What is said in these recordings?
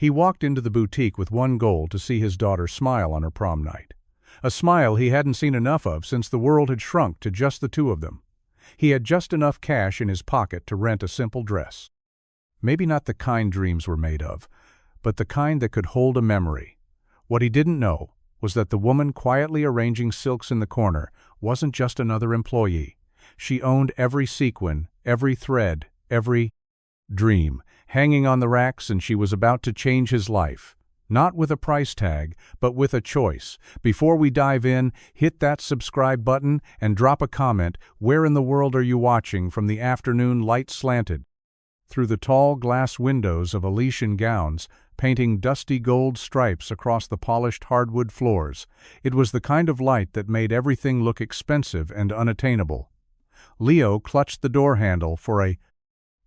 He walked into the boutique with one goal: to see his daughter smile on her prom night. A smile he hadn't seen enough of since the world had shrunk to just the two of them. He had just enough cash in his pocket to rent a simple dress. Maybe not the kind dreams were made of, but the kind that could hold a memory. What he didn't know was that the woman quietly arranging silks in the corner wasn't just another employee. She owned every sequin, every thread, every dream hanging on the racks, and she was about to change his life. Not with a price tag, but with a choice. Before we dive in, hit that subscribe button and drop a comment. Where in the world are you watching from? The afternoon light slanted through the tall glass windows of Elysian gowns, painting dusty gold stripes across the polished hardwood floors. It was the kind of light that made everything look expensive and unattainable. Leo clutched the door handle for a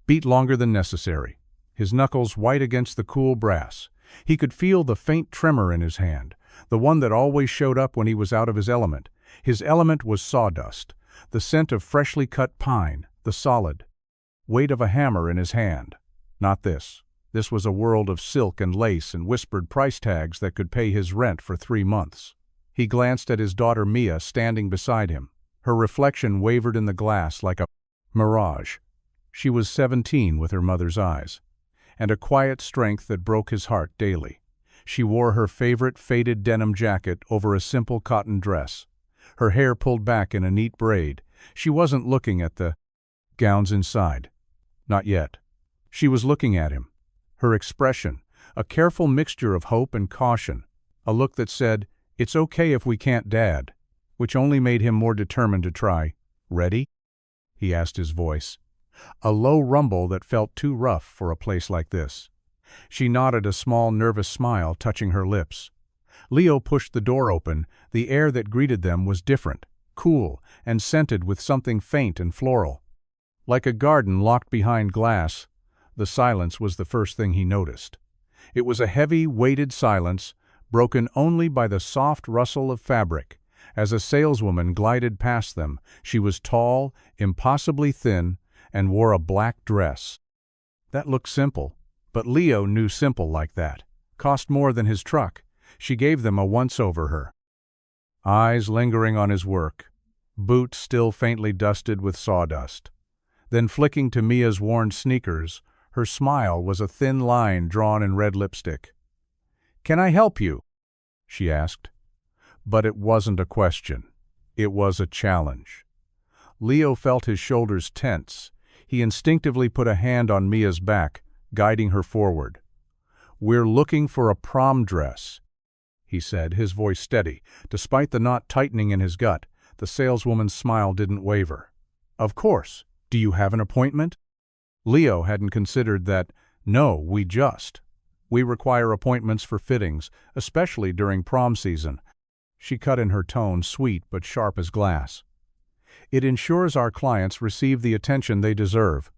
beat longer than necessary, his knuckles white against the cool brass. He could feel the faint tremor in his hand, the one that always showed up when he was out of his element. His element was sawdust, the scent of freshly cut pine, the solid weight of a hammer in his hand. Not this. This was a world of silk and lace and whispered price tags that could pay his rent for 3 months. He glanced at his daughter Mia standing beside him. Her reflection wavered in the glass like a mirage. She was 17 with her mother's eyes, and a quiet strength that broke his heart daily. She wore her favorite faded denim jacket over a simple cotton dress, her hair pulled back in a neat braid. She wasn't looking at the gowns inside. Not yet. She was looking at him. Her expression, a careful mixture of hope and caution, a look that said, "It's okay if we can't, Dad," which only made him more determined to try. "Ready?" he asked, his voice a low rumble that felt too rough for a place like this. She nodded, a small, nervous smile touching her lips. Leo pushed the door open. The air that greeted them was different, cool, and scented with something faint and floral. Like a garden locked behind glass, the silence was the first thing he noticed. It was a heavy, weighted silence, broken only by the soft rustle of fabric. As a saleswoman glided past them, she was tall, impossibly thin, and wore a black dress. That looked simple, but Leo knew simple like that cost more than his truck. She gave them a once-over, her eyes lingering on his work, boots still faintly dusted with sawdust. Then flicking to Mia's worn sneakers, her smile was a thin line drawn in red lipstick. "Can I help you?" she asked. But it wasn't a question. It was a challenge. Leo felt his shoulders tense. He instinctively put a hand on Mia's back, guiding her forward. "We're looking for a prom dress," he said, his voice steady. Despite the knot tightening in his gut, the saleswoman's smile didn't waver. "Of course. Do you have an appointment?" Leo hadn't considered that. "No, we require appointments for fittings, especially during prom season." She cut in, her tone sweet but sharp as glass. "It ensures our clients receive the attention they deserve."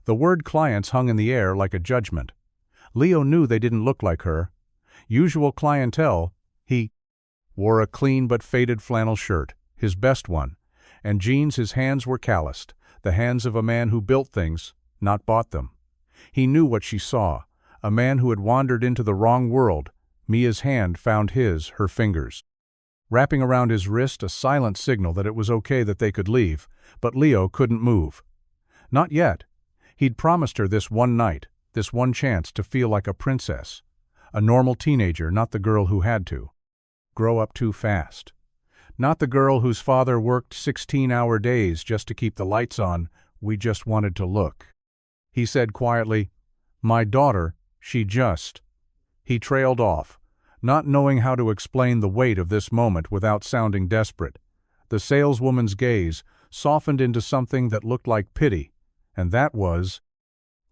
The word clients hung in the air like a judgment. Leo knew they didn't look like her usual clientele. He wore a clean but faded flannel shirt, his best one, and jeans. His hands were calloused, the hands of a man who built things, not bought them. He knew what she saw, a man who had wandered into the wrong world. Mia's hand found his, her fingers wrapping around his wrist, a silent signal that it was okay, that they could leave. But Leo couldn't move. Not yet. He'd promised her this one night, this one chance to feel like a princess. A normal teenager, not the girl who had to grow up too fast. Not the girl whose father worked 16-hour days just to keep the lights on. "We just wanted to look," he said quietly. "My daughter, she just..." He trailed off, not knowing how to explain the weight of this moment without sounding desperate. The saleswoman's gaze softened into something that looked like pity, and that was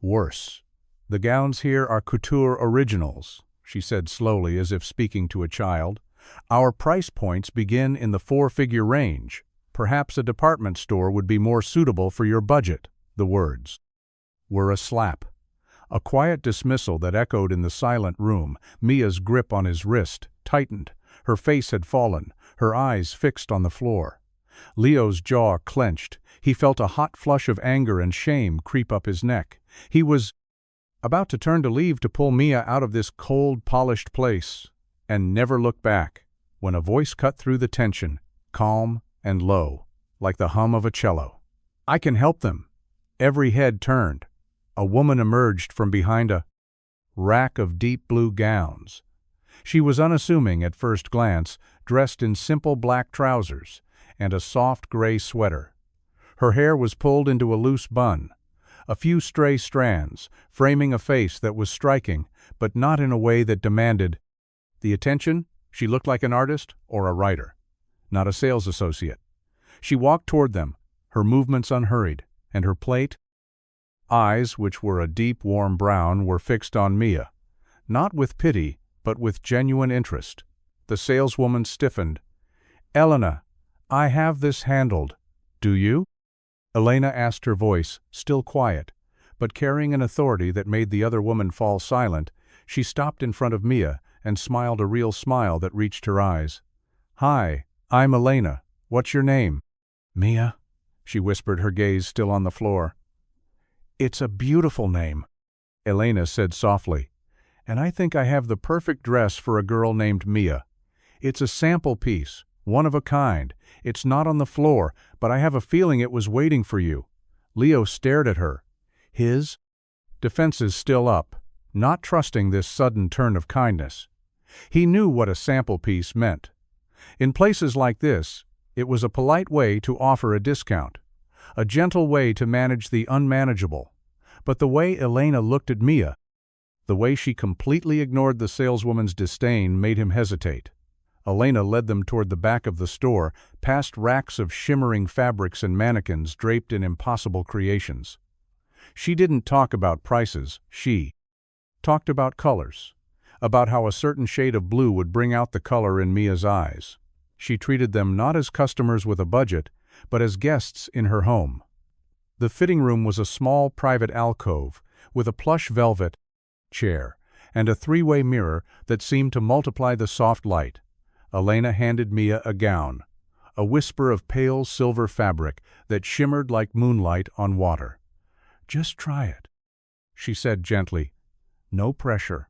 worse. "The gowns here are couture originals," she said slowly, as if speaking to a child. "Our price points begin in the 4-figure range. Perhaps a department store would be more suitable for your budget." The words were a slap, a quiet dismissal that echoed in the silent room. Mia's grip on his wrist tightened. Her face had fallen, her eyes fixed on the floor. Leo's jaw clenched. He felt a hot flush of anger and shame creep up his neck. He was about to turn to leave to pull Mia out of this cold, polished place, and never look back, when a voice cut through the tension, calm and low, like the hum of a cello. "I can help them." Every head turned. A woman emerged from behind a rack of deep blue gowns. She was unassuming at first glance, dressed in simple black trousers and a soft gray sweater. Her hair was pulled into a loose bun, a few stray strands, framing a face that was striking, but not in a way that demanded the attention. She looked like an artist or a writer, not a sales associate. She walked toward them, her movements unhurried, and her plate eyes, which were a deep, warm brown, were fixed on Mia, not with pity, but with genuine interest. The saleswoman stiffened. "Elena, I have this handled. Do you?" Elena asked, her voice, still quiet, but carrying an authority that made the other woman fall silent. She stopped in front of Mia and smiled a real smile that reached her eyes. "Hi, I'm Elena. What's your name?" "Mia," she whispered, her gaze still on the floor. "It's a beautiful name," Elena said softly, "and I think I have the perfect dress for a girl named Mia. It's a sample piece, one of a kind. It's not on the floor, but I have a feeling it was waiting for you." Leo stared at her, his defenses still up, not trusting this sudden turn of kindness. He knew what a sample piece meant. In places like this, it was a polite way to offer a discount, a gentle way to manage the unmanageable. But the way Elena looked at Mia, the way she completely ignored the saleswoman's disdain, made him hesitate. Elena led them toward the back of the store, past racks of shimmering fabrics and mannequins draped in impossible creations. She didn't talk about prices, she talked about colors, about how a certain shade of blue would bring out the color in Mia's eyes. She treated them not as customers with a budget, but as guests in her home. The fitting room was a small private alcove with a plush velvet chair and a three-way mirror that seemed to multiply the soft light. Elena handed Mia a gown, a whisper of pale silver fabric that shimmered like moonlight on water. "Just try it," she said gently. No pressure.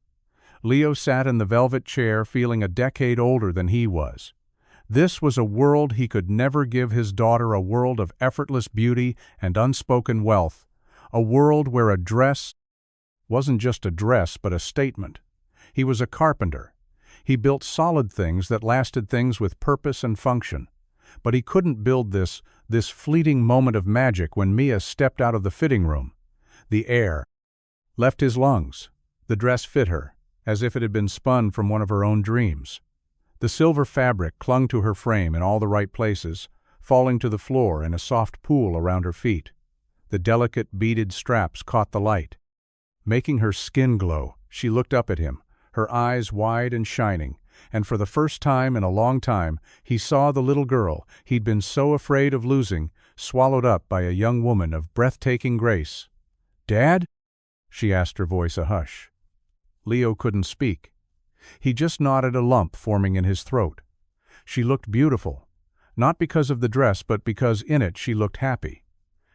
Leo sat in the velvet chair, feeling a decade older than he was. This was a world he could never give his daughter, a world of effortless beauty and unspoken wealth, a world where a dress wasn't just a dress but a statement. He was a carpenter. He built solid things that lasted, things with purpose and function. But he couldn't build this fleeting moment of magic when Mia stepped out of the fitting room. The air left his lungs. The dress fit her, as if it had been spun from one of her own dreams. The silver fabric clung to her frame in all the right places, falling to the floor in a soft pool around her feet. The delicate beaded straps caught the light. Making her skin glow, she looked up at him, her eyes wide and shining, and for the first time in a long time, he saw the little girl he'd been so afraid of losing, swallowed up by a young woman of breathtaking grace. "Dad?" she asked, her voice a hush. Leo couldn't speak. He just nodded, a lump forming in his throat. She looked beautiful, not because of the dress, but because in it she looked happy.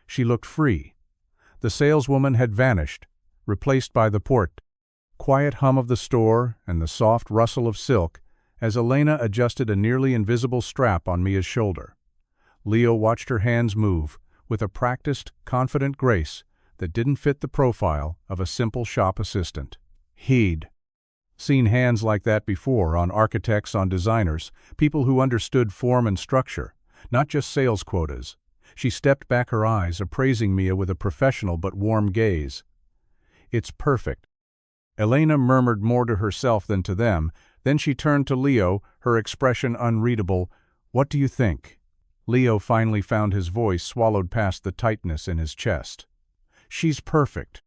She looked free. The saleswoman had vanished, replaced by the quiet hum of the store and the soft rustle of silk as Elena adjusted a nearly invisible strap on Mia's shoulder. Leo watched her hands move with a practiced, confident grace that didn't fit the profile of a simple shop assistant. He'd seen hands like that before on architects, on designers, people who understood form and structure, not just sales quotas. She stepped back, her eyes appraising Mia with a professional but warm gaze. "It's perfect." Elena murmured more to herself than to them. Then she turned to Leo, her expression unreadable. "What do you think?" Leo finally found his voice swallowed past the tightness in his chest. "She's perfect,"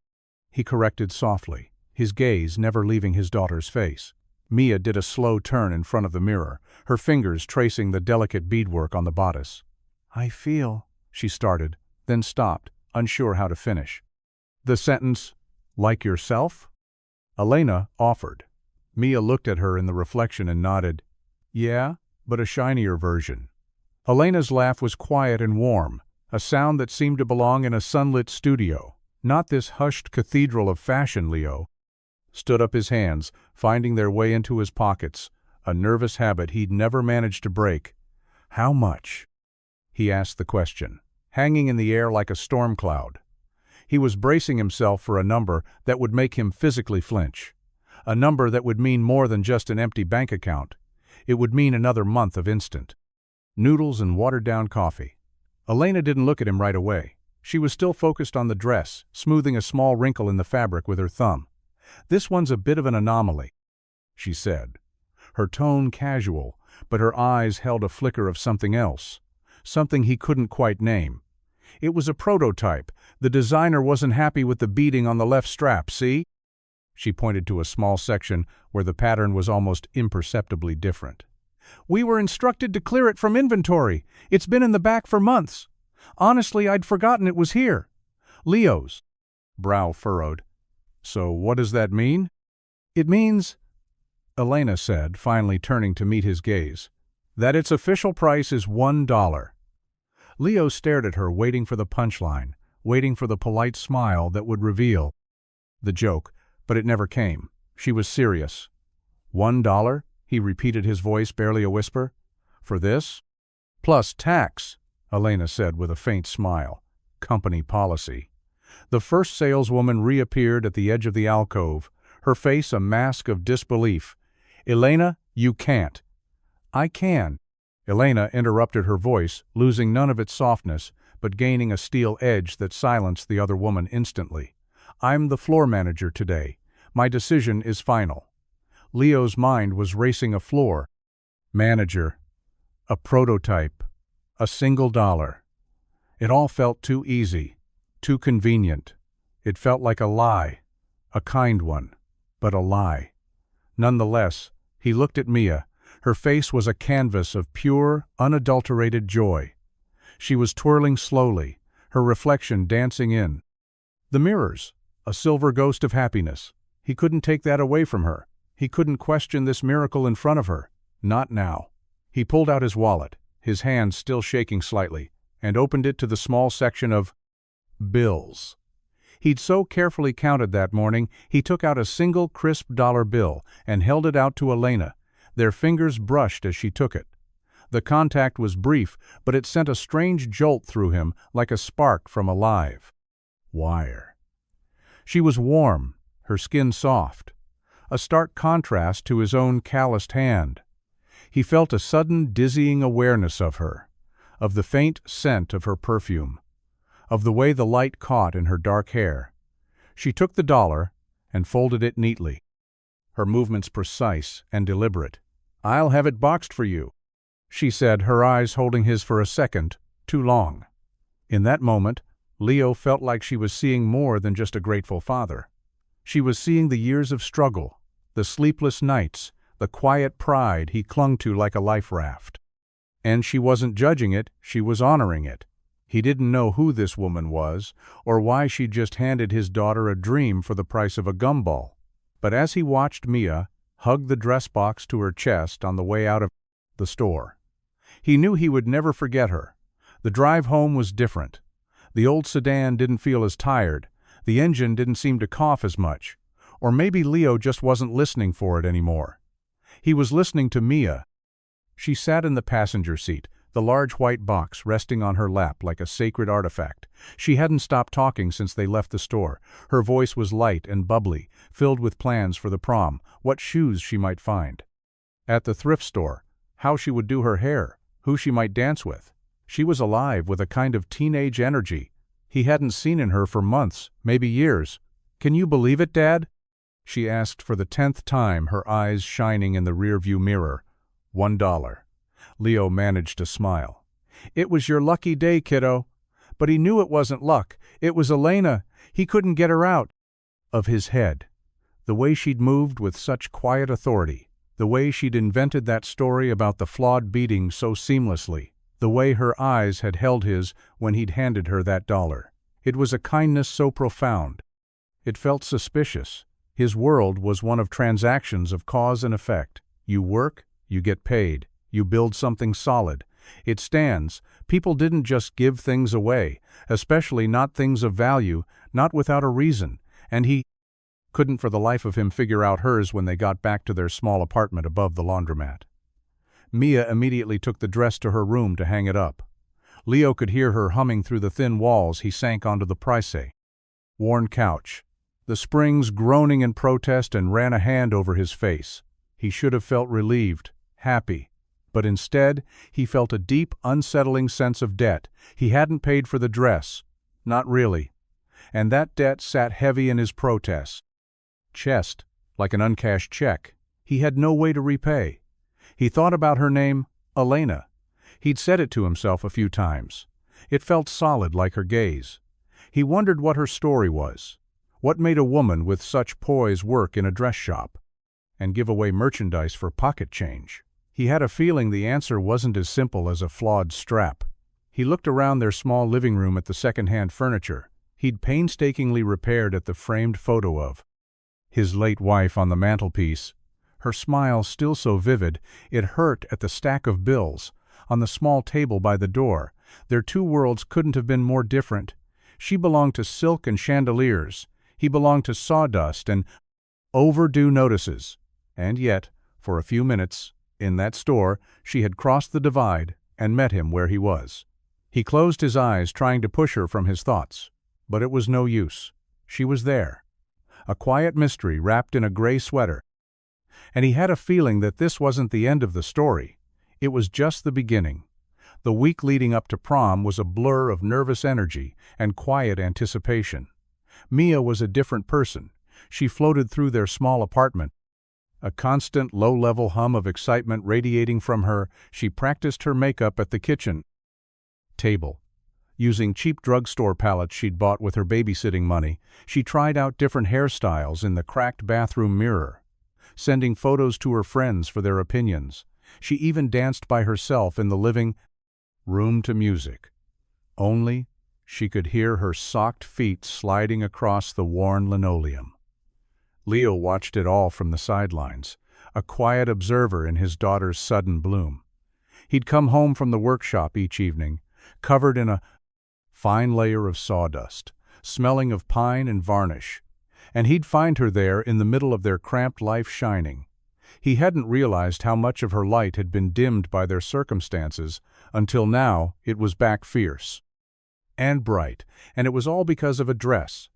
he corrected softly, his gaze never leaving his daughter's face. Mia did a slow turn in front of the mirror, her fingers tracing the delicate beadwork on the bodice. "I feel," she started, then stopped, unsure how to finish. The sentence, "like yourself?" Elena offered. Mia looked at her in the reflection and nodded. "Yeah, but a shinier version." Elena's laugh was quiet and warm, a sound that seemed to belong in a sunlit studio. Not this hushed cathedral of fashion, Leo stood up his hands, finding their way into his pockets, a nervous habit he'd never managed to break. How much? He asked the question, hanging in the air like a storm cloud. He was bracing himself for a number that would make him physically flinch. A number that would mean more than just an empty bank account. It would mean another month of instant noodles and watered-down coffee. Elena didn't look at him right away. She was still focused on the dress, smoothing a small wrinkle in the fabric with her thumb. "This one's a bit of an anomaly," she said. Her tone casual, but her eyes held a flicker of something else. Something he couldn't quite name. It was a prototype. The designer wasn't happy with the beading on the left strap, see? She pointed to a small section where the pattern was almost imperceptibly different. "We were instructed to clear it from inventory. It's been in the back for months. Honestly, I'd forgotten it was here." Leo's brow furrowed. "So what does that mean?" "It means," Elena said, finally turning to meet his gaze, "that its official price is $1. Leo stared at her, waiting for the punchline, waiting for the polite smile that would reveal the joke, but it never came. She was serious. $1? He repeated, his voice barely a whisper. "For this?" "Plus tax," Elena said with a faint smile. "Company policy." The first saleswoman reappeared at the edge of the alcove, her face a mask of disbelief. "Elena, you can't." "I can." Elena interrupted, her voice, losing none of its softness, but gaining a steel edge that silenced the other woman instantly. "I'm the floor manager today. My decision is final." Leo's mind was racing. A floor manager, a prototype, a $1. It all felt too easy, too convenient. It felt like a lie, a kind one, but a lie. Nonetheless, he looked at Mia. Her face was a canvas of pure, unadulterated joy. She was twirling slowly, her reflection dancing in the mirrors, a silver ghost of happiness. He couldn't take that away from her. He couldn't question this miracle in front of her. Not now. He pulled out his wallet, his hand still shaking slightly, and opened it to the small section of bills. He'd so carefully counted that morning. He took out a single crisp dollar bill and held it out to Elena. Their fingers brushed as she took it. The contact was brief, but it sent a strange jolt through him, like a spark from a live wire. She was warm, her skin soft, a stark contrast to his own calloused hand. He felt a sudden, dizzying awareness of her, of the faint scent of her perfume, of the way the light caught in her dark hair. She took the dollar and folded it neatly, her movements precise and deliberate. "I'll have it boxed for you," she said, her eyes holding his for a second, too long. In that moment, Leo felt like she was seeing more than just a grateful father. She was seeing the years of struggle, the sleepless nights, the quiet pride he clung to like a life raft. And she wasn't judging it, she was honoring it. He didn't know who this woman was, or why she'd just handed his daughter a dream for the price of a gumball. But as he watched Mia hug the dress box to her chest on the way out of the store, he knew he would never forget her. The drive home was different. The old sedan didn't feel as tired. The engine didn't seem to cough as much. Or maybe Leo just wasn't listening for it anymore. He was listening to Mia. She sat in the passenger seat, the large white box resting on her lap like a sacred artifact. She hadn't stopped talking since they left the store. Her voice was light and bubbly, filled with plans for the prom, what shoes she might find at the thrift store, how she would do her hair, who she might dance with. She was alive with a kind of teenage energy he hadn't seen in her for months, maybe years. "Can you believe it, Dad?" she asked for the 10th time, her eyes shining in the rearview mirror. $1. Leo managed to smile. "It was your lucky day, kiddo." But he knew it wasn't luck. It was Elena. He couldn't get her out of his head. The way she'd moved with such quiet authority, the way she'd invented that story about the flawed beating so seamlessly, the way her eyes had held his when he'd handed her that dollar. It was a kindness so profound. It felt suspicious. His world was one of transactions of cause and effect. You work, you get paid, you build something solid, It stands. People didn't just give things away, especially not things of value, not without a reason, and he couldn't for the life of him figure out hers when they got back to their small apartment above the laundromat. Mia immediately took the dress to her room to hang it up. Leo could hear her humming through the thin walls. He sank onto the worn couch, the springs groaning in protest, and ran a hand over his face. He should have felt relieved, happy, but instead he felt a deep, unsettling sense of debt. He hadn't paid for the dress, not really, and that debt sat heavy in his chest, like an uncashed check. He had no way to repay. He thought about her name, Elena. He'd said it to himself a few times. It felt solid like her gaze. He wondered what her story was. What made a woman with such poise work in a dress shop and give away merchandise for pocket change? He had a feeling the answer wasn't as simple as a flawed strap. He looked around their small living room at the second-hand furniture he'd painstakingly repaired, at the framed photo of his late wife on the mantelpiece, her smile still so vivid it hurt, at the stack of bills on the small table by the door. Their two worlds couldn't have been more different. She belonged to silk and chandeliers. He belonged to sawdust and overdue notices. And yet, for a few minutes, in that store, she had crossed the divide and met him where he was. He closed his eyes, trying to push her from his thoughts. But it was no use. She was there, a quiet mystery wrapped in a gray sweater. And he had a feeling that this wasn't the end of the story. It was just the beginning. The week leading up to prom was a blur of nervous energy and quiet anticipation. Mia was a different person. She floated through their small apartment, a constant low-level hum of excitement radiating from her. She practiced her makeup at the kitchen table. Using cheap drugstore palettes she'd bought with her babysitting money, she tried out different hairstyles in the cracked bathroom mirror, sending photos to her friends for their opinions. She even danced by herself in the living room to music. Only she could hear her socked feet sliding across the worn linoleum. Leo watched it all from the sidelines, a quiet observer in his daughter's sudden bloom. He'd come home from the workshop each evening, covered in a fine layer of sawdust, smelling of pine and varnish, and he'd find her there in the middle of their cramped life, shining. He hadn't realized how much of her light had been dimmed by their circumstances until now. It was back, fierce and bright, and it was all because of a dress.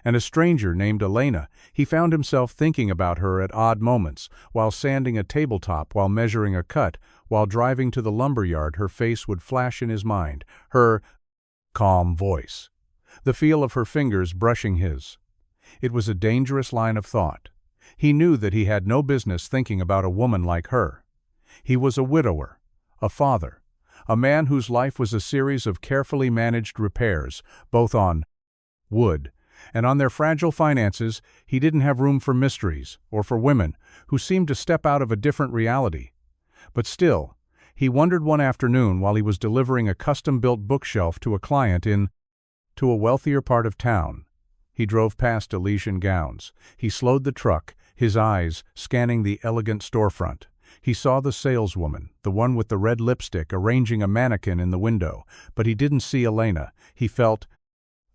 And a stranger named Elena. He found himself thinking about her at odd moments, while sanding a tabletop, while measuring a cut, while driving to the lumberyard. Her face would flash in his mind, her calm voice, the feel of her fingers brushing his. It was a dangerous line of thought. He knew that he had no business thinking about a woman like her. He was a widower, a father, a man whose life was a series of carefully managed repairs, both on wood and on their fragile finances. He didn't have room for mysteries or for women who seemed to step out of a different reality. But still, he wondered one afternoon while he was delivering a custom-built bookshelf to a client to a wealthier part of town. He drove past Elysian gowns. He slowed the truck, his eyes scanning the elegant storefront. He saw the saleswoman, the one with the red lipstick, arranging a mannequin in the window, but he didn't see Elena. He felt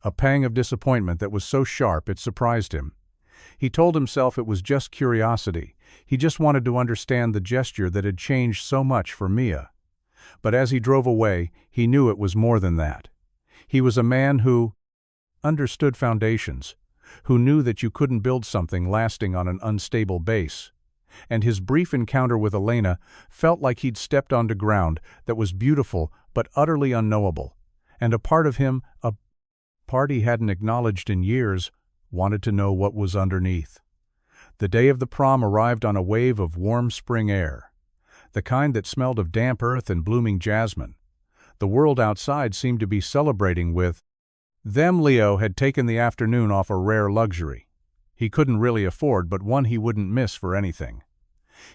a pang of disappointment that was so sharp it surprised him. He told himself it was just curiosity. He just wanted to understand the gesture that had changed so much for Mia. But as he drove away, he knew it was more than that. He was a man who understood foundations, who knew that you couldn't build something lasting on an unstable base. And his brief encounter with Elena felt like he'd stepped onto ground that was beautiful but utterly unknowable. And a part of him, a part he hadn't acknowledged in years, wanted to know what was underneath. The day of the prom arrived on a wave of warm spring air, the kind that smelled of damp earth and blooming jasmine. The world outside seemed to be celebrating with them. Leo had taken the afternoon off, a rare luxury he couldn't really afford, but one he wouldn't miss for anything.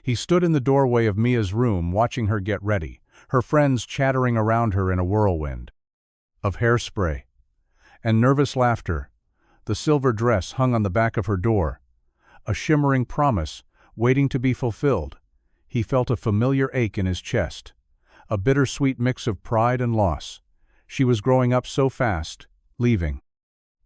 He stood in the doorway of Mia's room, watching her get ready, her friends chattering around her in a whirlwind of hairspray and nervous laughter. The silver dress hung on the back of her door, a shimmering promise waiting to be fulfilled. He felt a familiar ache in his chest, a bittersweet mix of pride and loss. She was growing up so fast, leaving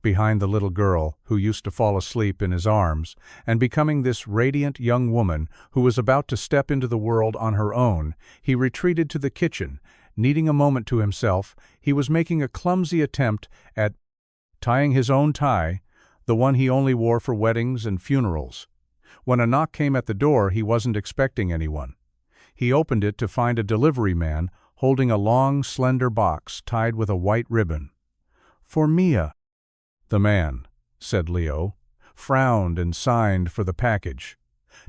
behind the little girl who used to fall asleep in his arms, and becoming this radiant young woman who was about to step into the world on her own. He retreated to the kitchen. Needing a moment to himself, he was making a clumsy attempt at tying his own tie, the one he only wore for weddings and funerals. When a knock came at the door, he wasn't expecting anyone. He opened it to find a delivery man holding a long, slender box tied with a white ribbon. "For Mia," the man said. Leo frowned and signed for the package.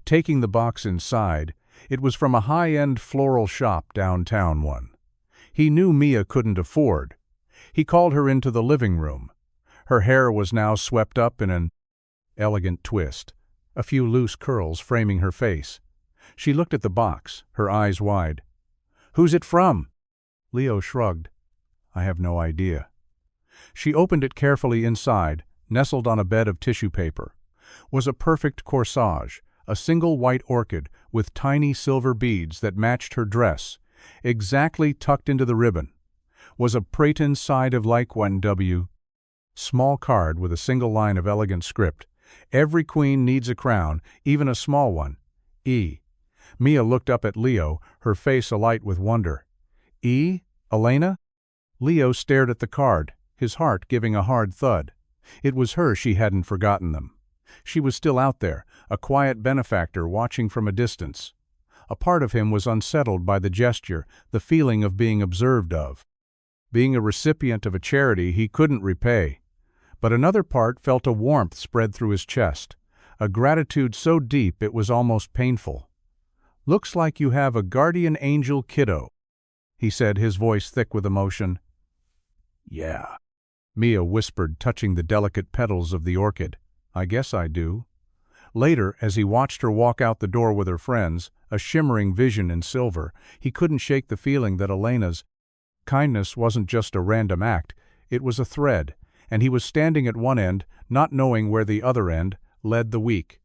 Taking the box inside, it was from a high-end floral shop downtown one he knew Mia couldn't afford. He called her into the living room. Her hair was now swept up in an elegant twist, a few loose curls framing her face. She looked at the box, her eyes wide. "Who's it from?" Leo shrugged. "I have no idea." She opened it carefully. Inside, nestled on a bed of tissue paper, was a perfect corsage, a single white orchid with tiny silver beads that matched her dress, exactly tucked into the ribbon. Was a Praton side of like 1W. Small card with a single line of elegant script. "Every queen needs a crown, even a small one. E." Mia looked up at Leo, her face alight with wonder. "E? Elena?" Leo stared at the card, his heart giving a hard thud. It was her. She hadn't forgotten them. She was still out there, a quiet benefactor watching from a distance. A part of him was unsettled by the gesture, the feeling of being observed of. Being a recipient of a charity he couldn't repay. But another part felt a warmth spread through his chest, a gratitude so deep it was almost painful. "Looks like you have a guardian angel kiddo," he said, his voice thick with emotion. "Yeah," Mia whispered, touching the delicate petals of the orchid. "I guess I do." Later, as he watched her walk out the door with her friends, a shimmering vision in silver, he couldn't shake the feeling that Elena's kindness wasn't just a random act, it was a thread, and he was standing at one end, not knowing where the other end led the week.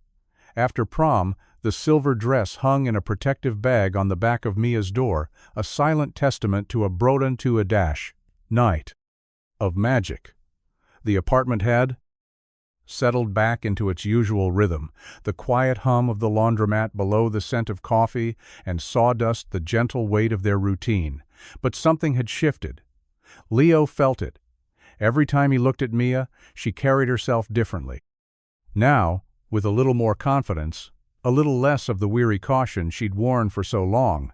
After prom, the silver dress hung in a protective bag on the back of Mia's door, a silent testament to a Broden to a dash night of magic. The apartment had settled back into its usual rhythm, the quiet hum of the laundromat below, the scent of coffee and sawdust, the gentle weight of their routine. But something had shifted. Leo felt it. Every time he looked at Mia, she carried herself differently. Now, with a little more confidence, a little less of the weary caution she'd worn for so long.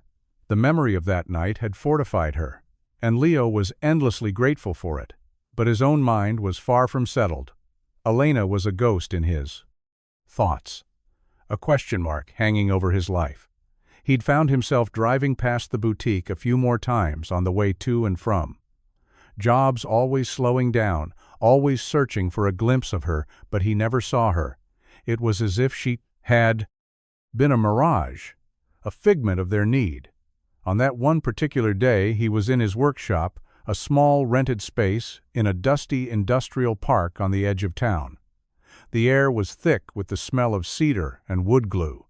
The memory of that night had fortified her, and Leo was endlessly grateful for it. But his own mind was far from settled. Elena was a ghost in his thoughts, a question mark hanging over his life. He'd found himself driving past the boutique a few more times on the way to and from. Jobs always slowing down, always searching for a glimpse of her, but he never saw her. It was as if she had been a mirage, a figment of their need. On that one particular day, he was in his workshop, a small rented space in a dusty industrial park on the edge of town. The air was thick with the smell of cedar and wood glue.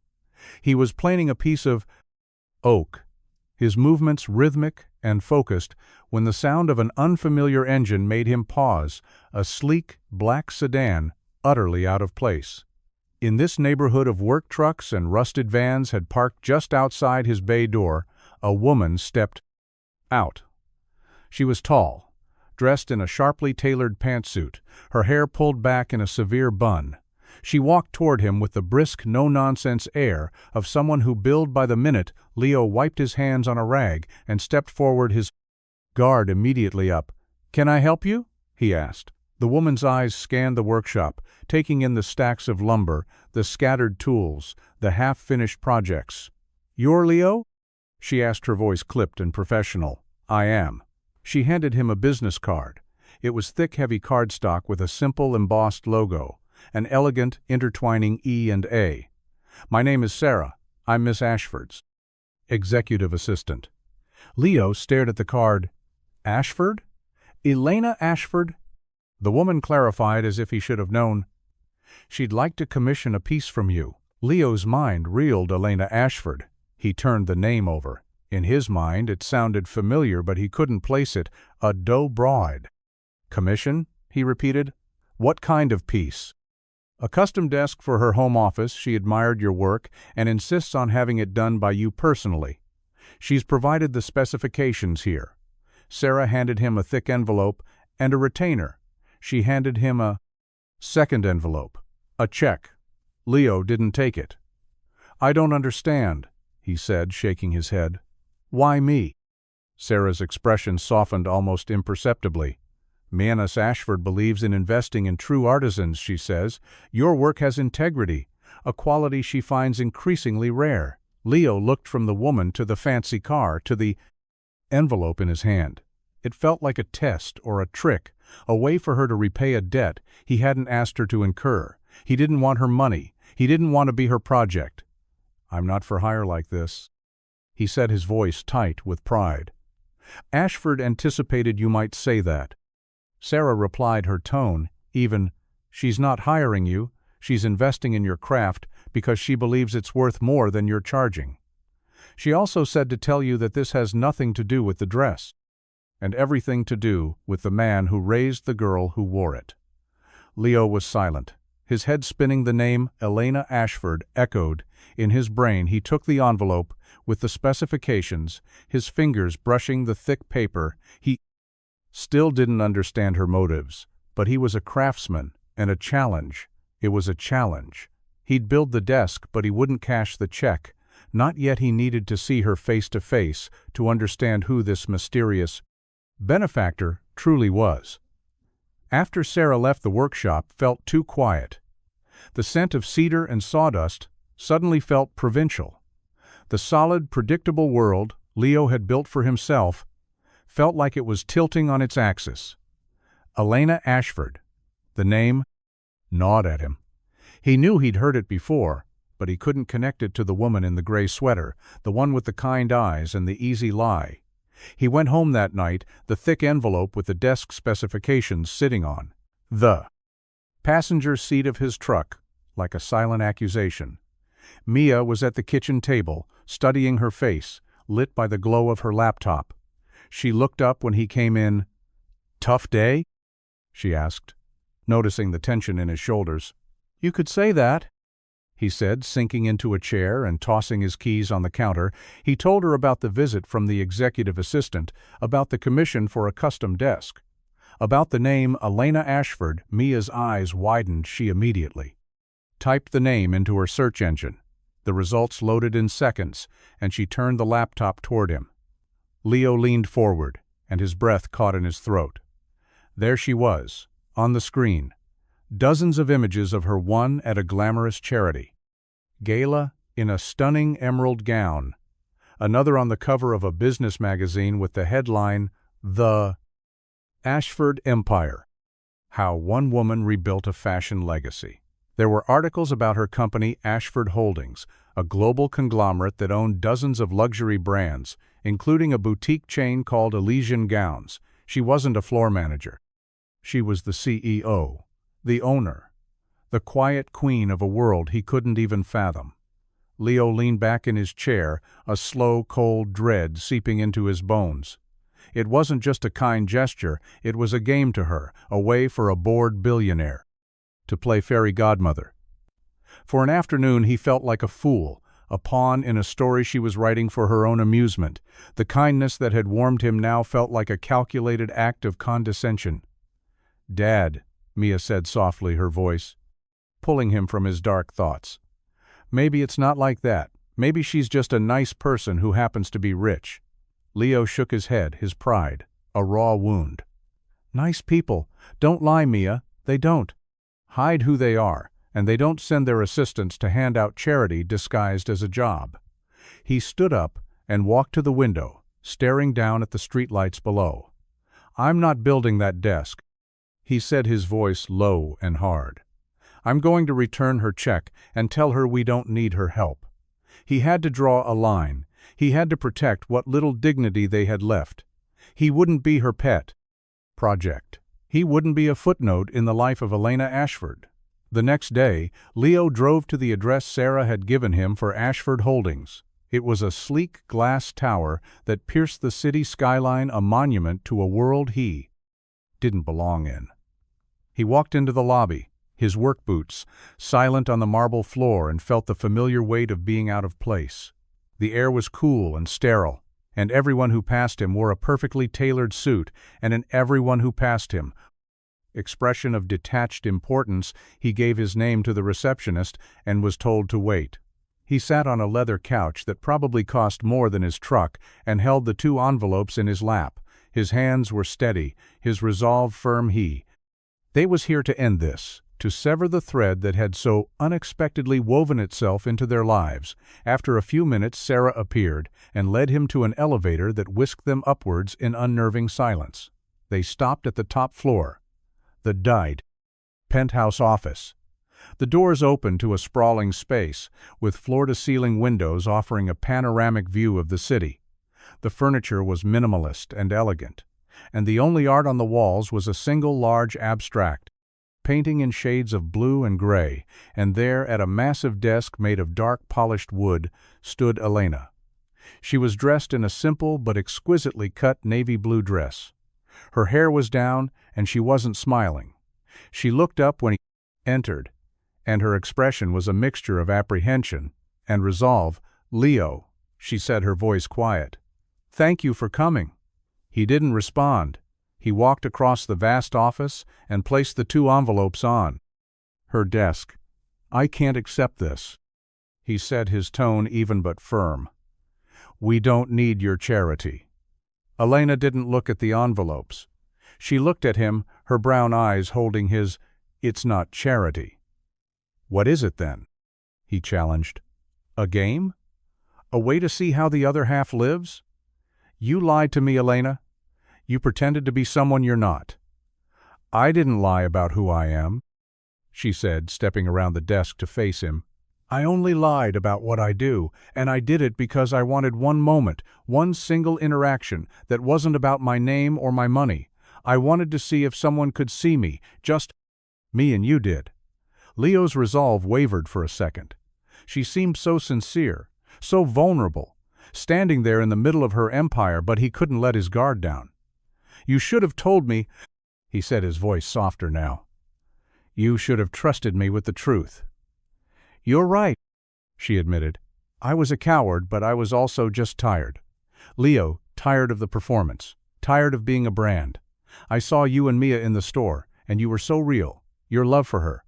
He was planing a piece of oak, his movements rhythmic and focused, when the sound of an unfamiliar engine made him pause, a sleek, black sedan utterly out of place. In this neighborhood of work trucks and rusted vans had parked just outside his bay door, a woman stepped out. She was tall, dressed in a sharply tailored pantsuit, her hair pulled back in a severe bun. She walked toward him with the brisk, no-nonsense air of someone who billed by the minute. Leo wiped his hands on a rag and stepped forward, his guard immediately up. "Can I help you?" he asked. The woman's eyes scanned the workshop, taking in the stacks of lumber, the scattered tools, the half-finished projects. "You're Leo?" she asked, her voice clipped and professional. "I am." She handed him a business card. It was thick, heavy cardstock with a simple embossed logo, an elegant intertwining E and A. "My name is Sarah. I'm Miss Ashford's executive assistant." Leo stared at the card. "Ashford? Elena Ashford?" The woman clarified as if he should have known. "She'd like to commission a piece from you." Leo's mind reeled. Elena Ashford. He turned the name over. In his mind, it sounded familiar, but he couldn't place it. A dough bride. Commission? He repeated. What kind of piece? A custom desk for her home office. She admired your work and insists on having it done by you personally. She's provided the specifications here. Sarah handed him a thick envelope and a retainer. She handed him a second envelope, a check. Leo didn't take it. I don't understand, he said, shaking his head. Why me? Sarah's expression softened almost imperceptibly. Miss Ashford believes in investing in true artisans, she says. Your work has integrity, a quality she finds increasingly rare. Leo looked from the woman to the fancy car to the envelope in his hand. It felt like a test or a trick, a way for her to repay a debt he hadn't asked her to incur. He didn't want her money. He didn't want to be her project. I'm not for hire like this, he said, his voice tight with pride. Ashford anticipated you might say that. Sarah replied, her tone even. She's not hiring you. She's investing in your craft because she believes it's worth more than you're charging. She also said to tell you that this has nothing to do with the dress, and everything to do with the man who raised the girl who wore it. Leo was silent. His head spinning, the name Elena Ashford echoed in his brain. He took the envelope with the specifications, his fingers brushing the thick paper. He still didn't understand her motives, but he was a craftsman, and a challenge. It was a challenge. He'd build the desk, but he wouldn't cash the check. Not yet. He needed to see her face to face to understand who this mysterious benefactor truly was. After Sarah left, the workshop felt too quiet. The scent of cedar and sawdust suddenly felt provincial. The solid, predictable world Leo had built for himself felt like it was tilting on its axis. Elena Ashford. The name gnawed at him. He knew he'd heard it before, but he couldn't connect it to the woman in the gray sweater, the one with the kind eyes and the easy lie. He went home that night, the thick envelope with the desk specifications sitting on the passenger seat of his truck, like a silent accusation. Mia was at the kitchen table, studying her face, lit by the glow of her laptop. She looked up when he came in. Tough day? She asked, noticing the tension in his shoulders. You could say that, he said, sinking into a chair and tossing his keys on the counter. He told her about the visit from the executive assistant, about the commission for a custom desk. About the name Elena Ashford. Mia's eyes widened. She immediately typed the name into her search engine. The results loaded in seconds, and she turned the laptop toward him. Leo leaned forward, and his breath caught in his throat. There she was, on the screen. Dozens of images of her, one at a glamorous charity gala in a stunning emerald gown, another on the cover of a business magazine with the headline, The Ashford Empire. How one woman rebuilt a fashion legacy. There were articles about her company, Ashford Holdings, a global conglomerate that owned dozens of luxury brands, including a boutique chain called Elysian Gowns. She wasn't a floor manager. She was the CEO. The owner, the quiet queen of a world he couldn't even fathom. Leo leaned back in his chair, a slow, cold dread seeping into his bones. It wasn't just a kind gesture, it was a game to her, a way for a bored billionaire to play fairy godmother. For an afternoon he felt like a fool, a pawn in a story she was writing for her own amusement. The kindness that had warmed him now felt like a calculated act of condescension. Dad, Mia said softly, her voice pulling him from his dark thoughts. Maybe it's not like that. Maybe she's just a nice person who happens to be rich. Leo shook his head, his pride a raw wound. Nice people. Don't lie, Mia. They don't hide who they are, and they don't send their assistants to hand out charity disguised as a job. He stood up and walked to the window, staring down at the streetlights below. I'm not building that desk, he said, his voice low and hard. I'm going to return her check and tell her we don't need her help. He had to draw a line. He had to protect what little dignity they had left. He wouldn't be her pet project. He wouldn't be a footnote in the life of Elena Ashford. The next day, Leo drove to the address Sarah had given him for Ashford Holdings. It was a sleek glass tower that pierced the city skyline, a monument to a world he didn't belong in. He walked into the lobby, his work boots, silent on the marble floor, and felt the familiar weight of being out of place. The air was cool and sterile, and everyone who passed him wore a perfectly tailored suit, and in everyone who passed him, expression of detached importance, he gave his name to the receptionist and was told to wait. He sat on a leather couch that probably cost more than his truck and held the 2 envelopes in his lap. His hands were steady, his resolve firm. They was here to end this, to sever the thread that had so unexpectedly woven itself into their lives. After a few minutes, Sarah appeared and led him to an elevator that whisked them upwards in unnerving silence. They stopped at the top floor, the died penthouse office. The doors opened to a sprawling space, with floor-to-ceiling windows offering a panoramic view of the city. The furniture was minimalist and elegant, and the only art on the walls was a single large abstract painting in shades of blue and gray, and there, at a massive desk made of dark polished wood, stood Elena. She was dressed in a simple but exquisitely cut navy blue dress. Her hair was down, and she wasn't smiling. She looked up when he entered, and her expression was a mixture of apprehension and resolve. "Leo," she said, her voice quiet. "Thank you for coming." He didn't respond. He walked across the vast office and placed the 2 envelopes on her desk. "I can't accept this," he said, his tone even but firm. "We don't need your charity." Elena didn't look at the envelopes. She looked at him, her brown eyes holding his. "It's not charity." "What is it then?" he challenged. "A game? A way to see how the other half lives? You lied to me, Elena. You pretended to be someone you're not." "I didn't lie about who I am," she said, stepping around the desk to face him. "I only lied about what I do, and I did it because I wanted one moment, one single interaction that wasn't about my name or my money. I wanted to see if someone could see me, just me, and you did." Leo's resolve wavered for a second. She seemed so sincere, so vulnerable, standing there in the middle of her empire, but he couldn't let his guard down. "You should have told me," he said, his voice softer now. "You should have trusted me with the truth." "You're right," she admitted. "I was a coward, but I was also just tired. Leo, tired of the performance, tired of being a brand. I saw you and Mia in the store, and you were so real, your love for her.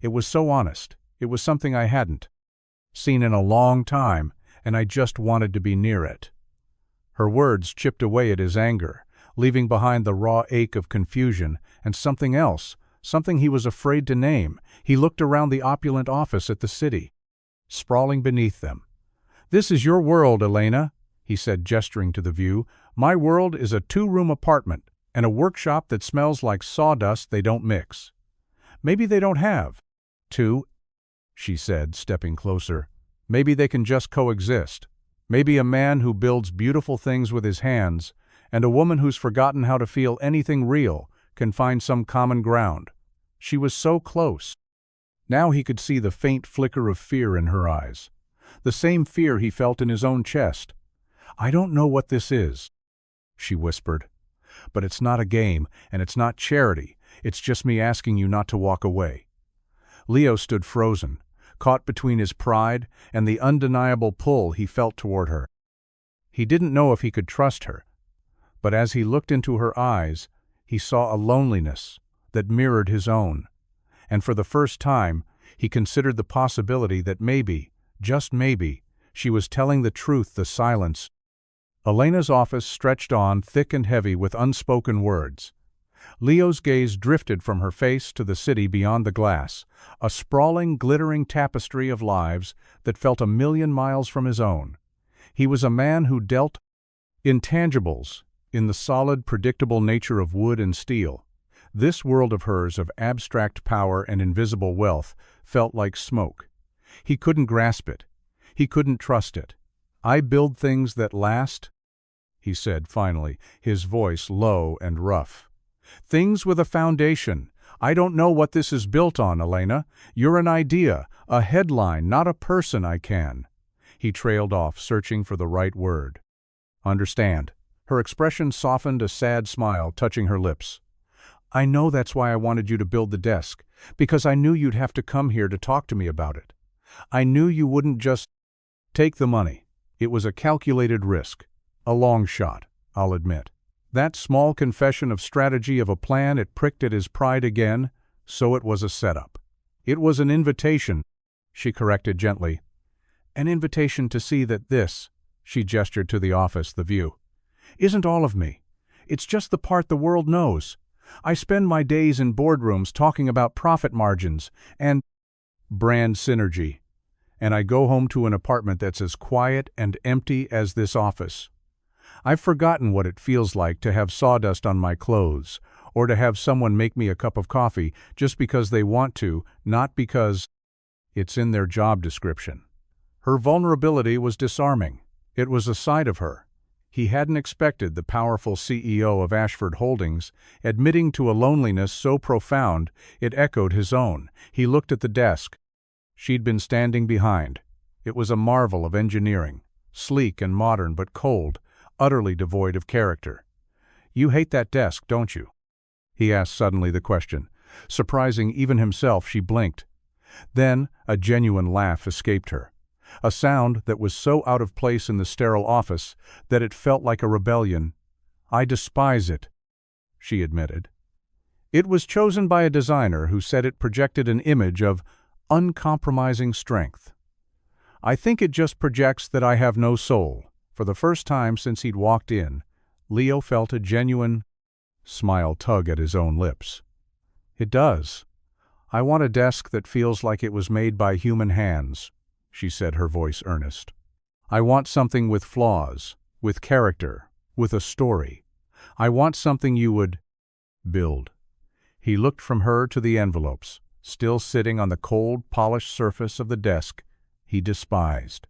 It was so honest. It was something I hadn't seen in a long time, and I just wanted to be near it." Her words chipped away at his anger, leaving behind the raw ache of confusion and something else, something he was afraid to name. He looked around the opulent office at the city, sprawling beneath them. "This is your world, Elena," he said, gesturing to the view. "My world is a 2-room apartment and a workshop that smells like sawdust they don't mix. Maybe they don't have to," she said, stepping closer. "Maybe they can just coexist. Maybe a man who builds beautiful things with his hands and a woman who's forgotten how to feel anything real can find some common ground." She was so close. Now he could see the faint flicker of fear in her eyes, the same fear he felt in his own chest. "I don't know what this is," she whispered, "but it's not a game, and it's not charity. It's just me asking you not to walk away." Leo stood frozen, caught between his pride and the undeniable pull he felt toward her. He didn't know if he could trust her, but as he looked into her eyes, he saw a loneliness that mirrored his own, and for the first time, he considered the possibility that maybe, just maybe, she was telling the truth. The silence. Elena's office stretched on, thick and heavy with unspoken words. Leo's gaze drifted from her face to the city beyond the glass, a sprawling, glittering tapestry of lives that felt 1,000,000 miles from his own. He was a man who dealt intangibles in the solid, predictable nature of wood and steel. This world of hers, of abstract power and invisible wealth, felt like smoke. He couldn't grasp it. He couldn't trust it. "I build things that last," he said finally, his voice low and rough. "Things with a foundation. I don't know what this is built on, Elena. You're an idea, a headline, not a person. I can." He trailed off, searching for the right word. Understand. Her expression softened, a sad smile touching her lips. I know that's why I wanted you to build the desk, because I knew you'd have to come here to talk to me about it. I knew you wouldn't just take the money. It was a calculated risk. A long shot, I'll admit. That small confession of strategy of a plan, it pricked at his pride again, so it was a setup. It was an invitation, she corrected gently. An invitation to see that this, she gestured to the office, the view, isn't all of me. It's just the part the world knows. I spend my days in boardrooms talking about profit margins and brand synergy, and I go home to an apartment that's as quiet and empty as this office. I've forgotten what it feels like to have sawdust on my clothes, or to have someone make me a cup of coffee just because they want to, not because it's in their job description. Her vulnerability was disarming. It was a side of her. He hadn't expected the powerful CEO of Ashford Holdings admitting to a loneliness so profound it echoed his own. He looked at the desk she'd been standing behind. It was a marvel of engineering, sleek and modern but cold, utterly devoid of character. You hate that desk, don't you? He asked suddenly the question. Surprising even himself, she blinked. Then a genuine laugh escaped her. A sound that was so out of place in the sterile office that it felt like a rebellion. I despise it, she admitted. It was chosen by a designer who said it projected an image of uncompromising strength. I think it just projects that I have no soul. For the first time since he'd walked in, Leo felt a genuine smile tug at his own lips. It does. I want a desk that feels like it was made by human hands, she said, her voice earnest. I want something with flaws, with character, with a story. I want something you would build. He looked from her to the envelopes, still sitting on the cold, polished surface of the desk he despised.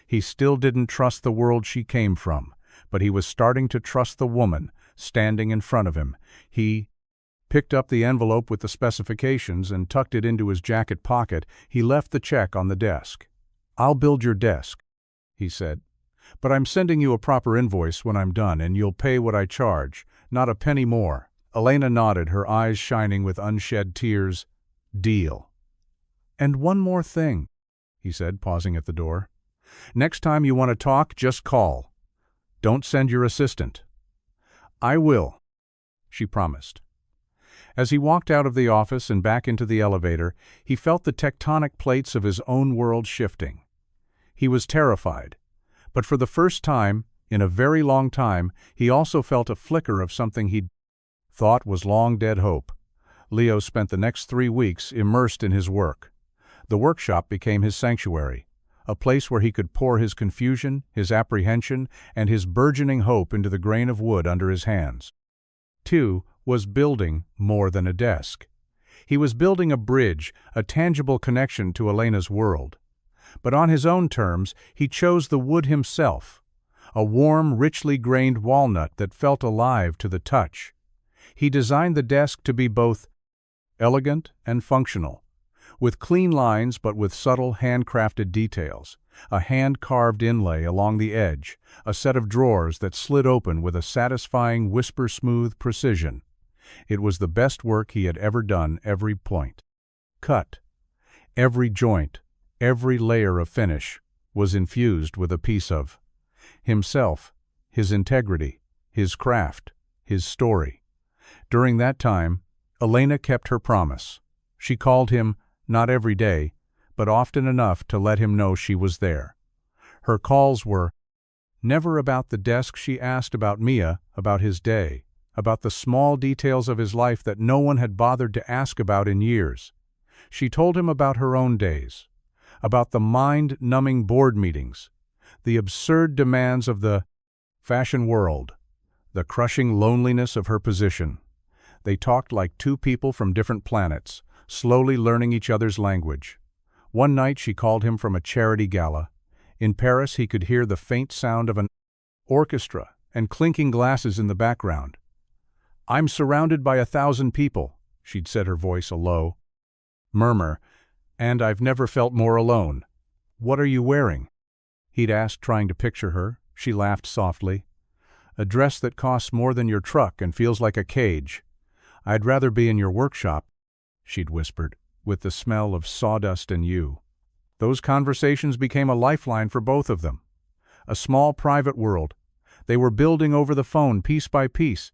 He still didn't trust the world she came from, but he was starting to trust the woman standing in front of him. He picked up the envelope with the specifications and tucked it into his jacket pocket. He left the check on the desk. I'll build your desk, he said, but I'm sending you a proper invoice when I'm done, and you'll pay what I charge, not a penny more. Elena nodded, her eyes shining with unshed tears. Deal. And one more thing, he said, pausing at the door. Next time you want to talk, just call. Don't send your assistant. I will, she promised. As he walked out of the office and back into the elevator, he felt the tectonic plates of his own world shifting. He was terrified, but for the first time, in a very long time, he also felt a flicker of something he'd thought was long-dead hope. Leo spent the next 3 weeks immersed in his work. The workshop became his sanctuary, a place where he could pour his confusion, his apprehension, and his burgeoning hope into the grain of wood under his hands. 2 was building more than a desk. He was building a bridge, a tangible connection to Elena's world. But on his own terms, he chose the wood himself, a warm, richly grained walnut that felt alive to the touch. He designed the desk to be both elegant and functional, with clean lines but with subtle handcrafted details, a hand-carved inlay along the edge, a set of drawers that slid open with a satisfying whisper-smooth precision. It was the best work he had ever done, every point cut, every joint, every layer of finish was infused with a piece of himself, his integrity, his craft, his story. During that time, Elena kept her promise. She called him, not every day, but often enough to let him know she was there. Her calls were never about the desk. She asked about Mia, about his day, about the small details of his life that no one had bothered to ask about in years. She told him about her own days, about the mind-numbing board meetings, the absurd demands of the fashion world, the crushing loneliness of her position. They talked like two people from different planets, slowly learning each other's language. One night she called him from a charity gala. In Paris he could hear the faint sound of an orchestra and clinking glasses in the background. "I'm surrounded by 1,000 people," she'd said, her voice a low murmur, "and I've never felt more alone. What are you wearing?" he'd asked, trying to picture her. She laughed softly. A dress that costs more than your truck and feels like a cage. I'd rather be in your workshop, she'd whispered, with the smell of sawdust and you. Those conversations became a lifeline for both of them. A small private world. They were building over the phone piece by piece.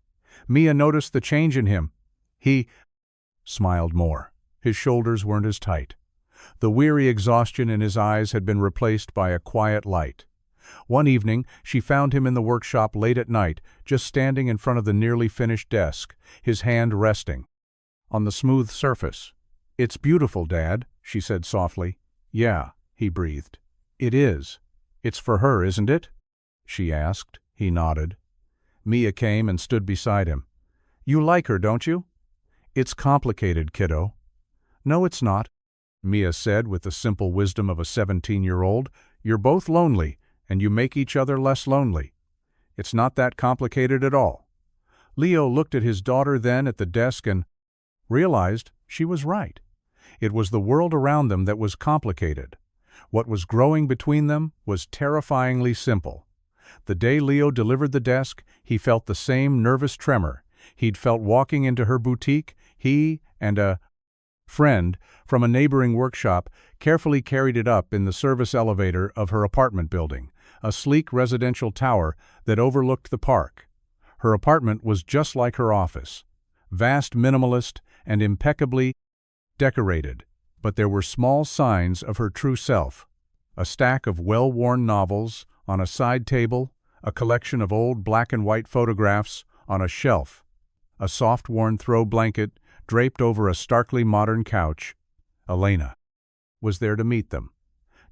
Mia noticed the change in him. He smiled more. His shoulders weren't as tight. The weary exhaustion in his eyes had been replaced by a quiet light. One evening, she found him in the workshop late at night, just standing in front of the nearly finished desk, his hand resting on the smooth surface. "It's beautiful, Dad," she said softly. "Yeah," he breathed. "It is. It's for her, isn't it?" she asked. He nodded. Mia came and stood beside him. "You like her, don't you?" "It's complicated, kiddo." "No, it's not," Mia said with the simple wisdom of a 17-year-old. "You're both lonely, and you make each other less lonely. It's not that complicated at all." Leo looked at his daughter, then at the desk, and realized she was right. It was the world around them that was complicated. What was growing between them was terrifyingly simple. The day Leo delivered the desk, he felt the same nervous tremor he'd felt walking into her boutique. He and a friend from a neighboring workshop carefully carried it up in the service elevator of her apartment building, a sleek residential tower that overlooked the park. Her apartment was just like her office, vast, minimalist, and impeccably decorated, but there were small signs of her true self. A stack of well-worn novels on a side table, a collection of old black-and-white photographs on a shelf, a soft-worn throw blanket draped over a starkly modern couch. Elena was there to meet them,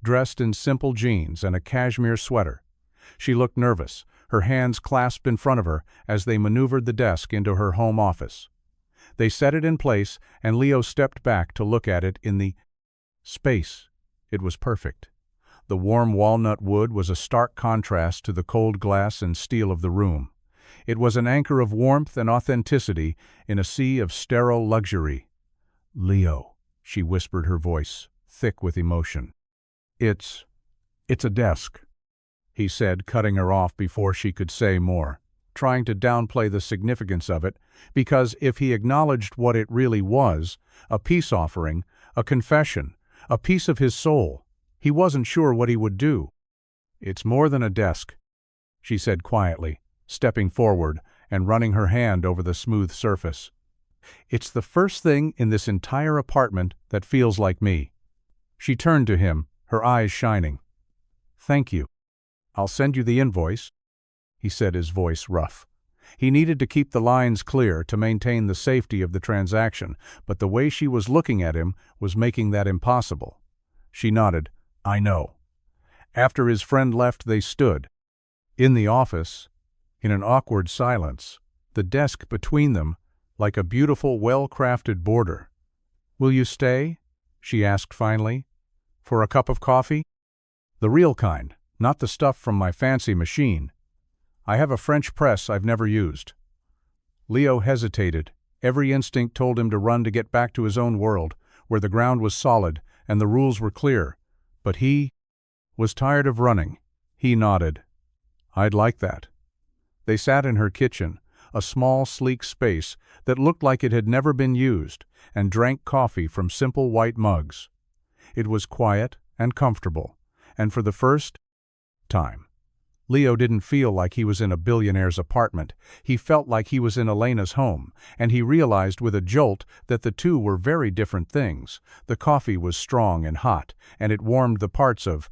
dressed in simple jeans and a cashmere sweater. She looked nervous, her hands clasped in front of her as they maneuvered the desk into her home office. They set it in place, and Leo stepped back to look at it in the space. It was perfect. The warm walnut wood was a stark contrast to the cold glass and steel of the room. It was an anchor of warmth and authenticity in a sea of sterile luxury. "Leo," she whispered, her voice thick with emotion. It's a desk," he said, cutting her off before she could say more, trying to downplay the significance of it, because if he acknowledged what it really was, a peace offering, a confession, a piece of his soul, he wasn't sure what he would do. "It's more than a desk," she said quietly, stepping forward and running her hand over the smooth surface. "It's the first thing in this entire apartment that feels like me." She turned to him, her eyes shining. "Thank you. I'll send you the invoice," he said, his voice rough. He needed to keep the lines clear to maintain the safety of the transaction, but the way she was looking at him was making that impossible. She nodded. "I know." After his friend left, they stood in the office, in an awkward silence, the desk between them like a beautiful, well-crafted border. "Will you stay?" she asked finally. "For a cup of coffee?" "The real kind, not the stuff from my fancy machine. I have a French press I've never used." Leo hesitated. Every instinct told him to run to get back to his own world, where the ground was solid and the rules were clear. But he was tired of running. He nodded. "I'd like that." They sat in her kitchen, a small, sleek space that looked like it had never been used, and drank coffee from simple white mugs. It was quiet and comfortable, and for the first time, Leo didn't feel like he was in a billionaire's apartment. He felt like he was in Elena's home, and he realized with a jolt that the two were very different things. The coffee was strong and hot, and it warmed the parts of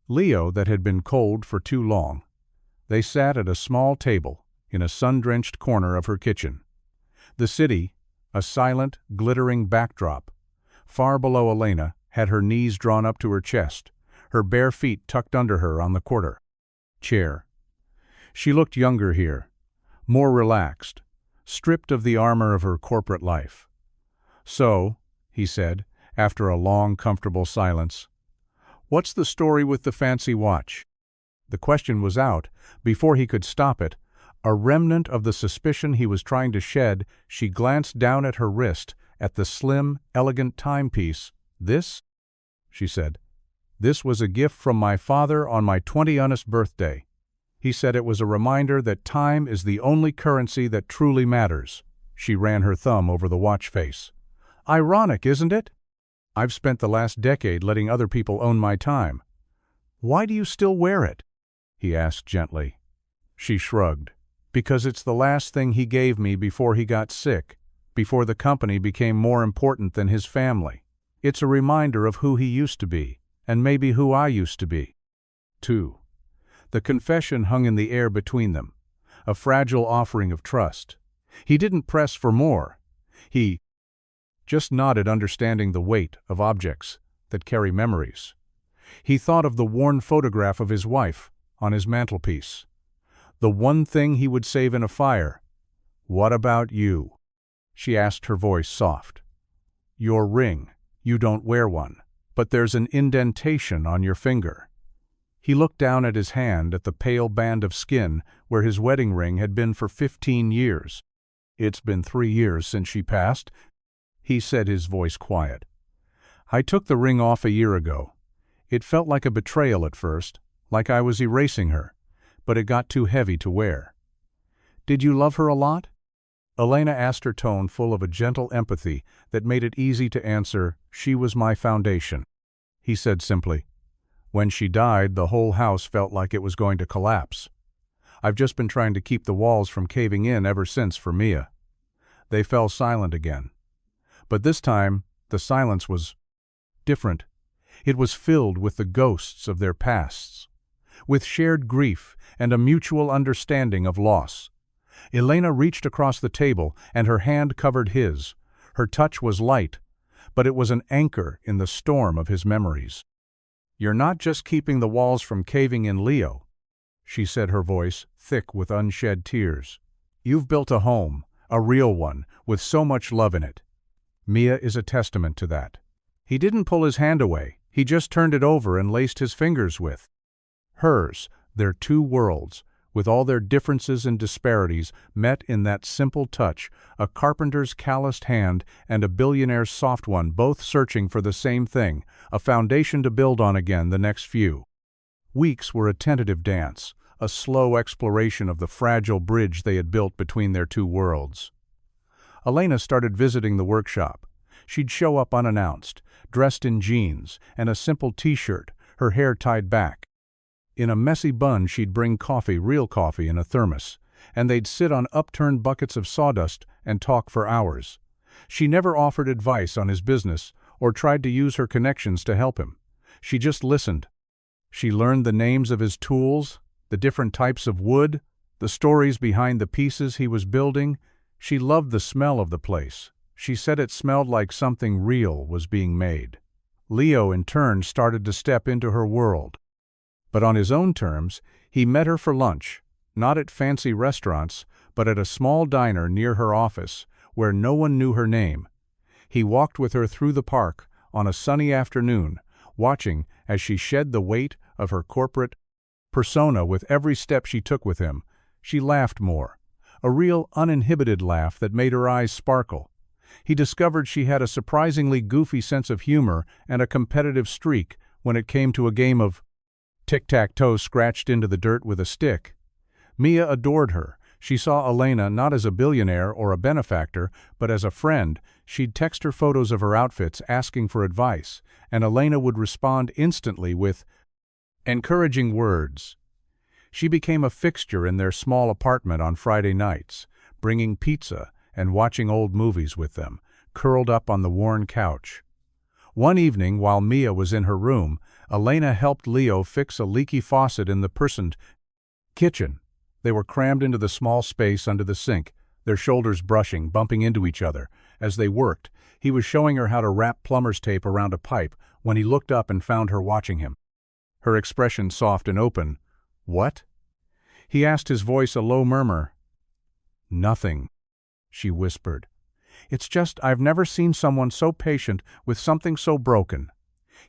Leo that had been cold for too long. They sat at a small table in a sun-drenched corner of her kitchen. The city, a silent, glittering backdrop. Far below Elena, had her knees drawn up to her chest, her bare feet tucked under her on the quarter chair. She looked younger here, more relaxed, stripped of the armor of her corporate life. "So," he said, after a long, comfortable silence, "what's the story with the fancy watch?" The question was out before he could stop it. A remnant of the suspicion he was trying to shed, she glanced down at her wrist, at the slim, elegant timepiece. "This?" she said. This was a gift from my father on my 20th birthday. He said it was a reminder that time is the only currency that truly matters. She ran her thumb over the watch face. Ironic, isn't it? I've spent the last decade letting other people own my time. Why do you still wear it? He asked gently. She shrugged. Because it's the last thing he gave me before he got sick, before the company became more important than his family. It's a reminder of who he used to be, and maybe who I used to be. 2. The confession hung in the air between them, a fragile offering of trust. He didn't press for more. He just nodded, understanding the weight of objects that carry memories. He thought of the worn photograph of his wife on his mantelpiece. The one thing he would save in a fire. What about you? She asked, her voice soft. Your ring. You don't wear one, but there's an indentation on your finger. He looked down at his hand, at the pale band of skin where his wedding ring had been for 15 years. It's been 3 years since she passed, he said, his voice quiet. I took the ring off a year ago. It felt like a betrayal at first, like I was erasing her, but it got too heavy to wear. Did you love her a lot? Elena asked, her tone full of a gentle empathy that made it easy to answer. She was my foundation. He said simply. When she died, the whole house felt like it was going to collapse. I've just been trying to keep the walls from caving in ever since for Mia. They fell silent again. But this time, the silence was different. It was filled with the ghosts of their pasts, with shared grief and a mutual understanding of loss. Elena reached across the table, and her hand covered his. Her touch was light, but it was an anchor in the storm of his memories. You're not just keeping the walls from caving in, Leo, she said, her voice thick with unshed tears. You've built a home, a real one, with so much love in it. Mia is a testament to that. He didn't pull his hand away. He just turned it over and laced his fingers with hers. Their two worlds, with all their differences and disparities, met in that simple touch, a carpenter's calloused hand and a billionaire's soft one, both searching for the same thing, a foundation to build on again the next few weeks were a tentative dance, a slow exploration of the fragile bridge they had built between their two worlds. Elena started visiting the workshop. She'd show up unannounced, dressed in jeans and a simple t-shirt, her hair tied back. In a messy bun, she'd bring coffee, real coffee, in a thermos, and they'd sit on upturned buckets of sawdust and talk for hours. She never offered advice on his business or tried to use her connections to help him. She just listened. She learned the names of his tools, the different types of wood, the stories behind the pieces he was building. She loved the smell of the place. She said it smelled like something real was being made. Leo, in turn, started to step into her world. But on his own terms, he met her for lunch, not at fancy restaurants, but at a small diner near her office, where no one knew her name. He walked with her through the park on a sunny afternoon, watching as she shed the weight of her corporate persona with every step she took with him. She laughed more, a real uninhibited laugh that made her eyes sparkle. He discovered she had a surprisingly goofy sense of humor and a competitive streak when it came to a game of tic-tac-toe scratched into the dirt with a stick. Mia adored her. She saw Elena not as a billionaire or a benefactor, but as a friend. She'd text her photos of her outfits asking for advice, and Elena would respond instantly with encouraging words. She became a fixture in their small apartment on Friday nights, bringing pizza and watching old movies with them, curled up on the worn couch. One evening, while Mia was in her room, Elena helped Leo fix a leaky faucet in the personed kitchen. They were crammed into the small space under the sink, their shoulders brushing, bumping into each other. As they worked, he was showing her how to wrap plumber's tape around a pipe when he looked up and found her watching him. Her expression soft and open. What? He asked, his voice a low murmur. Nothing, she whispered. It's just I've never seen someone so patient with something so broken.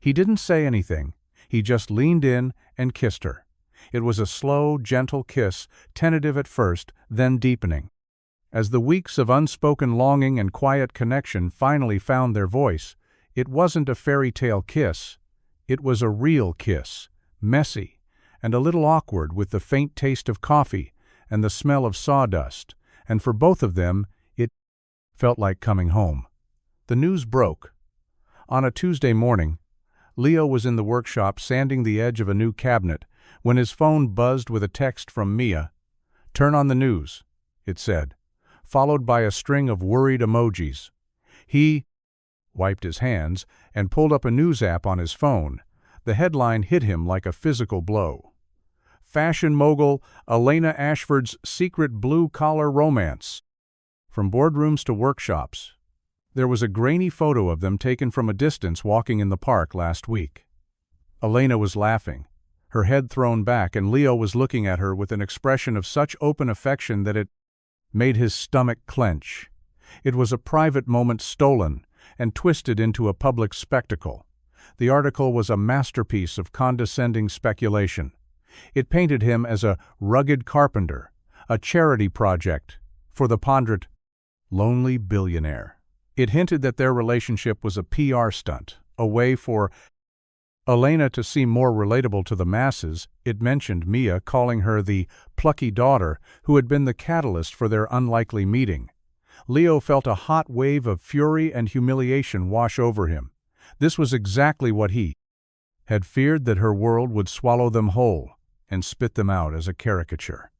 He didn't say anything. He just leaned in and kissed her. It was a slow, gentle kiss, tentative at first, then deepening. As the weeks of unspoken longing and quiet connection finally found their voice, it wasn't a fairy tale kiss. It was a real kiss, messy, and a little awkward with the faint taste of coffee and the smell of sawdust, and for both of them, it felt like coming home. The news broke. On a Tuesday morning, Leo was in the workshop sanding the edge of a new cabinet when his phone buzzed with a text from Mia. "Turn on the news," it said, followed by a string of worried emojis. He wiped his hands and pulled up a news app on his phone. The headline hit him like a physical blow. Fashion mogul Elena Ashford's secret blue-collar romance. From boardrooms to workshops, there was a grainy photo of them taken from a distance walking in the park last week. Elena was laughing, her head thrown back, and Leo was looking at her with an expression of such open affection that it made his stomach clench. It was a private moment stolen and twisted into a public spectacle. The article was a masterpiece of condescending speculation. It painted him as a rugged carpenter, a charity project for the ponderate, lonely billionaire. It hinted that their relationship was a PR stunt, a way for Elena to seem more relatable to the masses. It mentioned Mia, calling her the plucky daughter who had been the catalyst for their unlikely meeting. Leo felt a hot wave of fury and humiliation wash over him. This was exactly what he had feared, that her world would swallow them whole and spit them out as a caricature.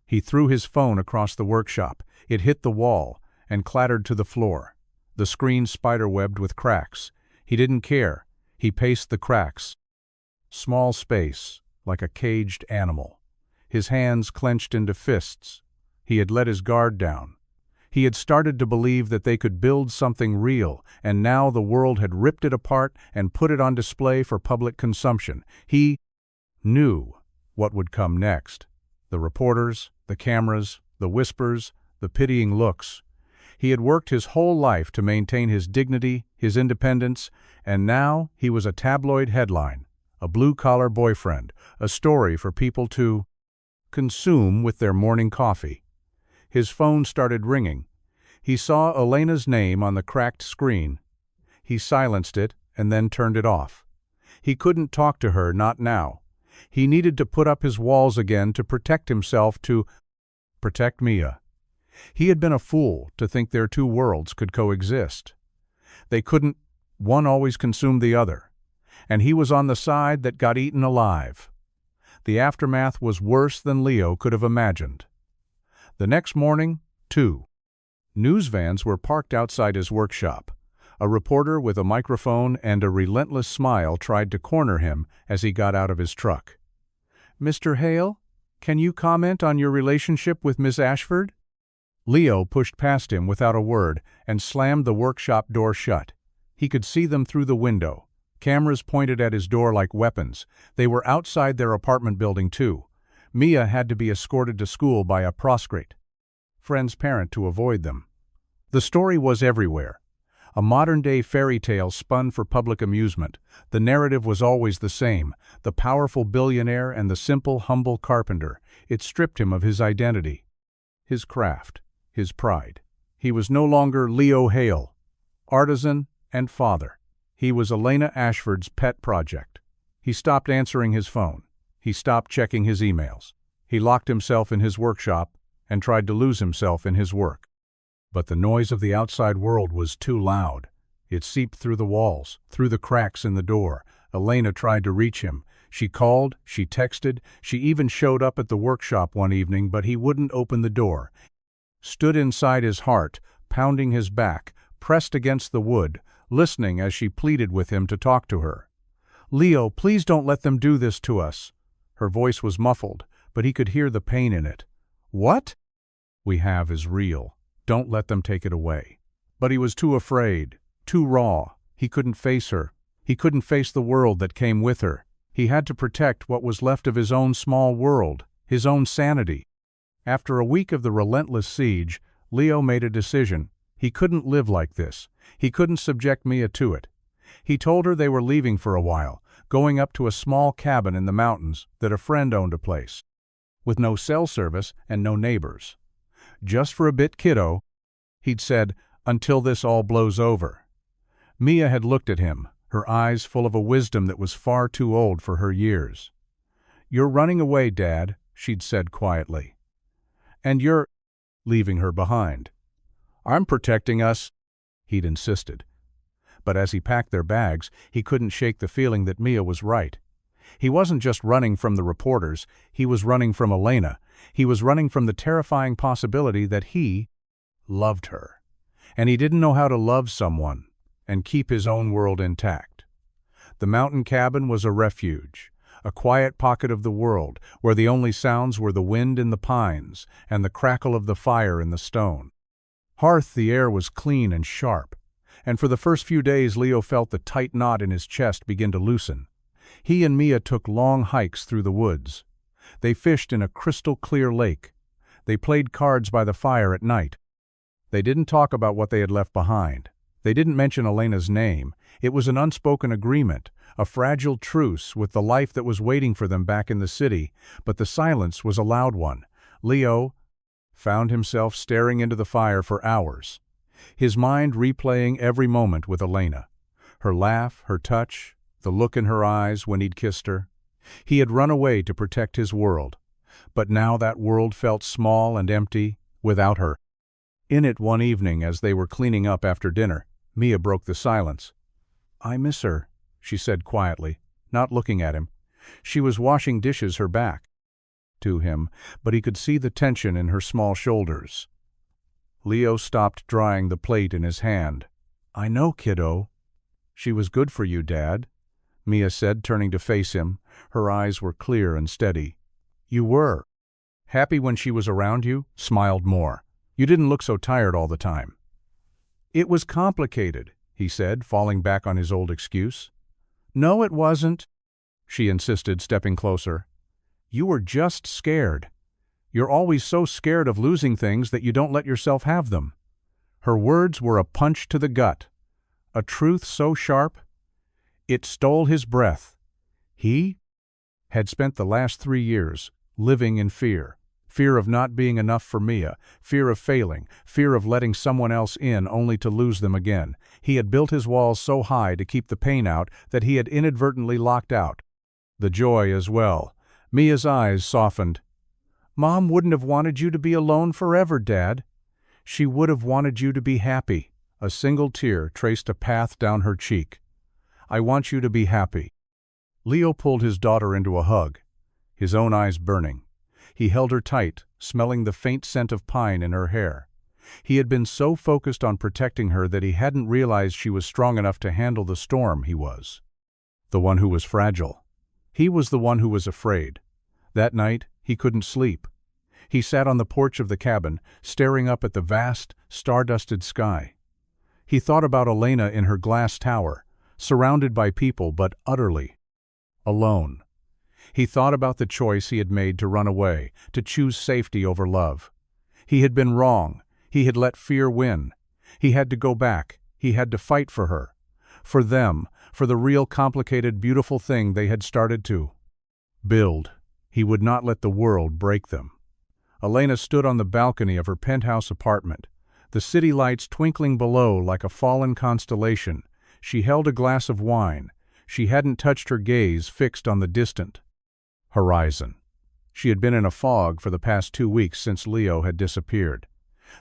He threw his phone across the workshop. It hit the wall and clattered to the floor. The screen spiderwebbed with cracks. He didn't care. He paced the cracks. Small space, like a caged animal. His hands clenched into fists. He had let his guard down. He had started to believe that they could build something real, and now the world had ripped it apart and put it on display for public consumption. He knew what would come next. The reporters, the cameras, the whispers, the pitying looks. He had worked his whole life to maintain his dignity, his independence, and now he was a tabloid headline, a blue-collar boyfriend, a story for people to consume with their morning coffee. His phone started ringing. He saw Elena's name on the cracked screen. He silenced it and then turned it off. He couldn't talk to her, not now. He needed to put up his walls again to protect himself, to protect Mia. He had been a fool to think their two worlds could coexist. They couldn't. One always consumed the other. And he was on the side that got eaten alive. The aftermath was worse than Leo could have imagined. The next morning, two news vans were parked outside his workshop. A reporter with a microphone and a relentless smile tried to corner him as he got out of his truck. "Mr. Hale, can you comment on your relationship with Miss Ashford?" Leo pushed past him without a word and slammed the workshop door shut. He could see them through the window. Cameras pointed at his door like weapons. They were outside their apartment building too. Mia had to be escorted to school by a prostrate friend's parent to avoid them. The story was everywhere. A modern-day fairy tale spun for public amusement. The narrative was always the same: the powerful billionaire and the simple, humble carpenter. It stripped him of his identity, his craft, his pride. He was no longer Leo Hale, artisan and father. He was Elena Ashford's pet project. He stopped answering his phone. He stopped checking his emails. He locked himself in his workshop and tried to lose himself in his work. But the noise of the outside world was too loud. It seeped through the walls, through the cracks in the door. Elena tried to reach him. She called, she texted, she even showed up at the workshop one evening, but he wouldn't open the door. Stood inside his heart, pounding his back, pressed against the wood, listening as she pleaded with him to talk to her. "Leo, please don't let them do this to us." Her voice was muffled, but he could hear the pain in it. "What we have is real. Don't let them take it away." But he was too afraid, too raw. He couldn't face her. He couldn't face the world that came with her. He had to protect what was left of his own small world, his own sanity. After a week of the relentless siege, Leo made a decision. He couldn't live like this. He couldn't subject Mia to it. He told her they were leaving for a while, going up to a small cabin in the mountains that a friend owned a place, with no cell service and no neighbors. "Just for a bit, kiddo," he'd said, "until this all blows over." Mia had looked at him, her eyes full of a wisdom that was far too old for her years. "You're running away, Dad," she'd said quietly. "And you're leaving her behind." "I'm protecting us," he'd insisted. But as he packed their bags, he couldn't shake the feeling that Mia was right. He wasn't just running from the reporters, he was running from Elena. He was running from the terrifying possibility that he loved her. And he didn't know how to love someone and keep his own world intact. The mountain cabin was a refuge, a quiet pocket of the world where the only sounds were the wind in the pines and the crackle of the fire in the stone. Hearth, the air was clean and sharp, and for the first few days Leo felt the tight knot in his chest begin to loosen. He and Mia took long hikes through the woods. They fished in a crystal-clear lake. They played cards by the fire at night. They didn't talk about what they had left behind. They didn't mention Elena's name. It was an unspoken agreement, a fragile truce with the life that was waiting for them back in the city, but the silence was a loud one. Leo found himself staring into the fire for hours, his mind replaying every moment with Elena. Her laugh, her touch, the look in her eyes when he'd kissed her. He had run away to protect his world, but now that world felt small and empty without her. In it one evening as they were cleaning up after dinner, Mia broke the silence. "I miss her," she said quietly, not looking at him. She was washing dishes her back to him, but he could see the tension in her small shoulders. Leo stopped drying the plate in his hand. "I know, kiddo." "She was good for you, Dad," Mia said, turning to face him. Her eyes were clear and steady. "You were happy when she was around you?" Smiled more. "You didn't look so tired all the time." "It was complicated," he said, falling back on his old excuse. "No, it wasn't," she insisted, stepping closer. "You were just scared. You're always so scared of losing things that you don't let yourself have them." Her words were a punch to the gut, a truth so sharp it stole his breath. He had spent the last 3 years living in fear. Fear of not being enough for Mia, fear of failing, fear of letting someone else in only to lose them again. He had built his walls so high to keep the pain out that he had inadvertently locked out the joy as well. Mia's eyes softened. "Mom wouldn't have wanted you to be alone forever, Dad. She would have wanted you to be happy." A single tear traced a path down her cheek. "I want you to be happy." Leo pulled his daughter into a hug, his own eyes burning. He held her tight, smelling the faint scent of pine in her hair. He had been so focused on protecting her that he hadn't realized she was strong enough to handle the storm he was. The one who was fragile. He was the one who was afraid. That night, he couldn't sleep. He sat on the porch of the cabin, staring up at the vast, star-dusted sky. He thought about Elena in her glass tower, surrounded by people but utterly alone. He thought about the choice he had made to run away, to choose safety over love. He had been wrong. He had let fear win. He had to go back. He had to fight for her. For them, for the real complicated, beautiful thing they had started to build. He would not let the world break them. Elena stood on the balcony of her penthouse apartment, the city lights twinkling below like a fallen constellation. She held a glass of wine. She hadn't touched her gaze fixed on the distant horizon. She had been in a fog for the past 2 weeks since Leo had disappeared.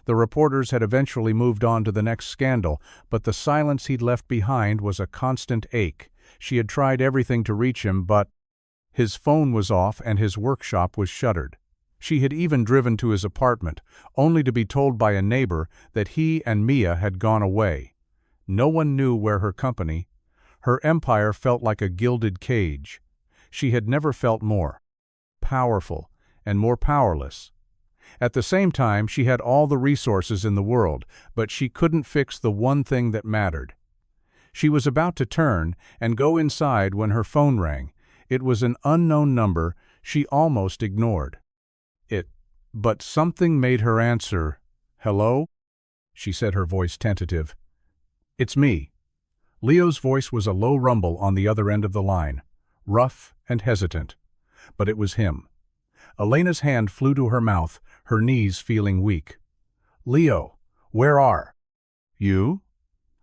The reporters had eventually moved on to the next scandal, but the silence he'd left behind was a constant ache. She had tried everything to reach him, but his phone was off and his workshop was shuttered. She had even driven to his apartment, only to be told by a neighbor that he and Mia had gone away. No one knew where her company. Her empire felt like a gilded cage. She had never felt more powerful and more powerless. At the same time, she had all the resources in the world, but she couldn't fix the one thing that mattered. She was about to turn and go inside when her phone rang. It was an unknown number she almost ignored. But something made her answer. "Hello?" she said, her voice tentative. "It's me." Leo's voice was a low rumble on the other end of the line, rough and hesitant. But it was him. Elena's hand flew to her mouth, her knees feeling weak. "Leo, where are you?"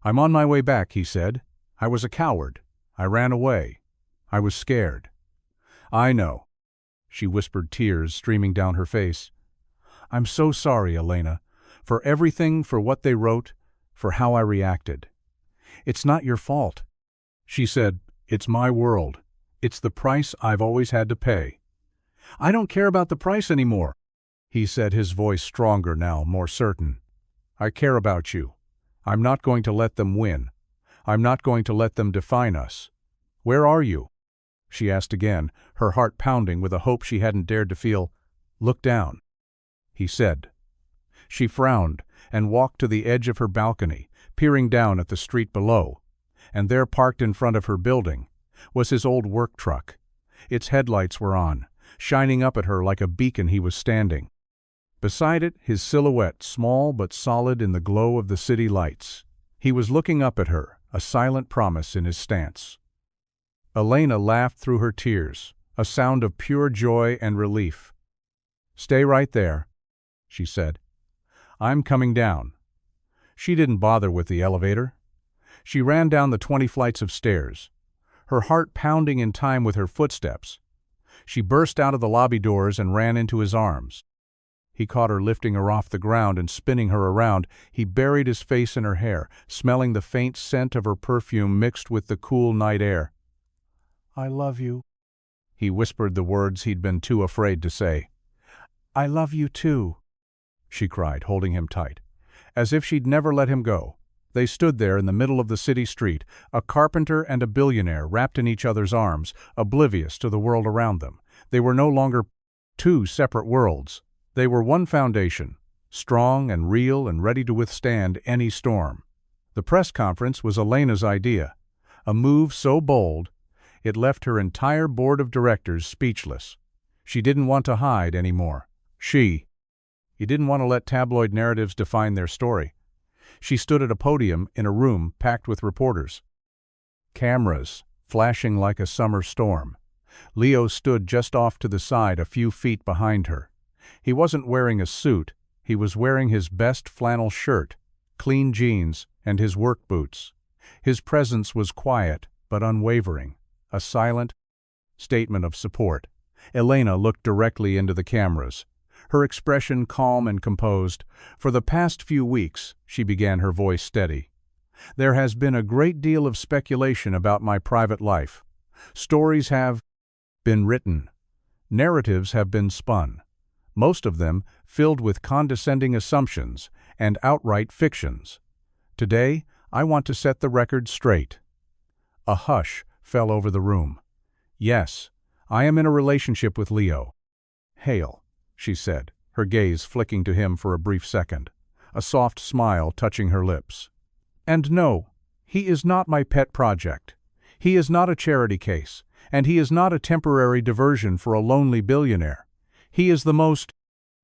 "I'm on my way back," he said. I was a coward. I ran away. I was scared. I know, she whispered, tears streaming down her face. I'm so sorry, Elena, for everything, for what they wrote, for how I reacted. It's not your fault. She said, it's my world. It's the price I've always had to pay. I don't care about the price anymore, he said, his voice stronger now, more certain. I care about you. I'm not going to let them win. I'm not going to let them define us. Where are you? She asked again, her heart pounding with a hope she hadn't dared to feel. Look down, he said. She frowned and walked to the edge of her balcony, peering down at the street below. And there, parked in front of her building, was his old work truck. Its headlights were on, shining up at her like a beacon. He was standing. Beside it, his silhouette, small but solid in the glow of the city lights. He was looking up at her, a silent promise in his stance. Elena laughed through her tears, a sound of pure joy and relief. Stay right there, she said. I'm coming down. She didn't bother with the elevator. She ran down the 20 flights of stairs, her heart pounding in time with her footsteps. She burst out of the lobby doors and ran into his arms. He caught her, lifting her off the ground and spinning her around. He buried his face in her hair, smelling the faint scent of her perfume mixed with the cool night air. I love you, he whispered, the words he'd been too afraid to say. I love you too, she cried, holding him tight, as if she'd never let him go. They stood there in the middle of the city street, a carpenter and a billionaire wrapped in each other's arms, oblivious to the world around them. They were no longer two separate worlds. They were one foundation, strong and real and ready to withstand any storm. The press conference was Elena's idea, a move so bold it left her entire board of directors speechless. She didn't want to hide anymore. He didn't want to let tabloid narratives define their story. She stood at a podium in a room packed with reporters. Cameras flashing like a summer storm. Leo stood just off to the side, a few feet behind her. He wasn't wearing a suit. He was wearing his best flannel shirt, clean jeans, and his work boots. His presence was quiet but unwavering, a silent statement of support. Elena looked directly into the cameras, her expression calm and composed. For the past few weeks, she began, her voice steady, there has been a great deal of speculation about my private life. Stories have been written. Narratives have been spun. Most of them filled with condescending assumptions and outright fictions. Today, I want to set the record straight. A hush fell over the room. Yes, I am in a relationship with Leo. Hale, she said, her gaze flicking to him for a brief second, a soft smile touching her lips. And no, he is not my pet project. He is not a charity case, and he is not a temporary diversion for a lonely billionaire. He is the most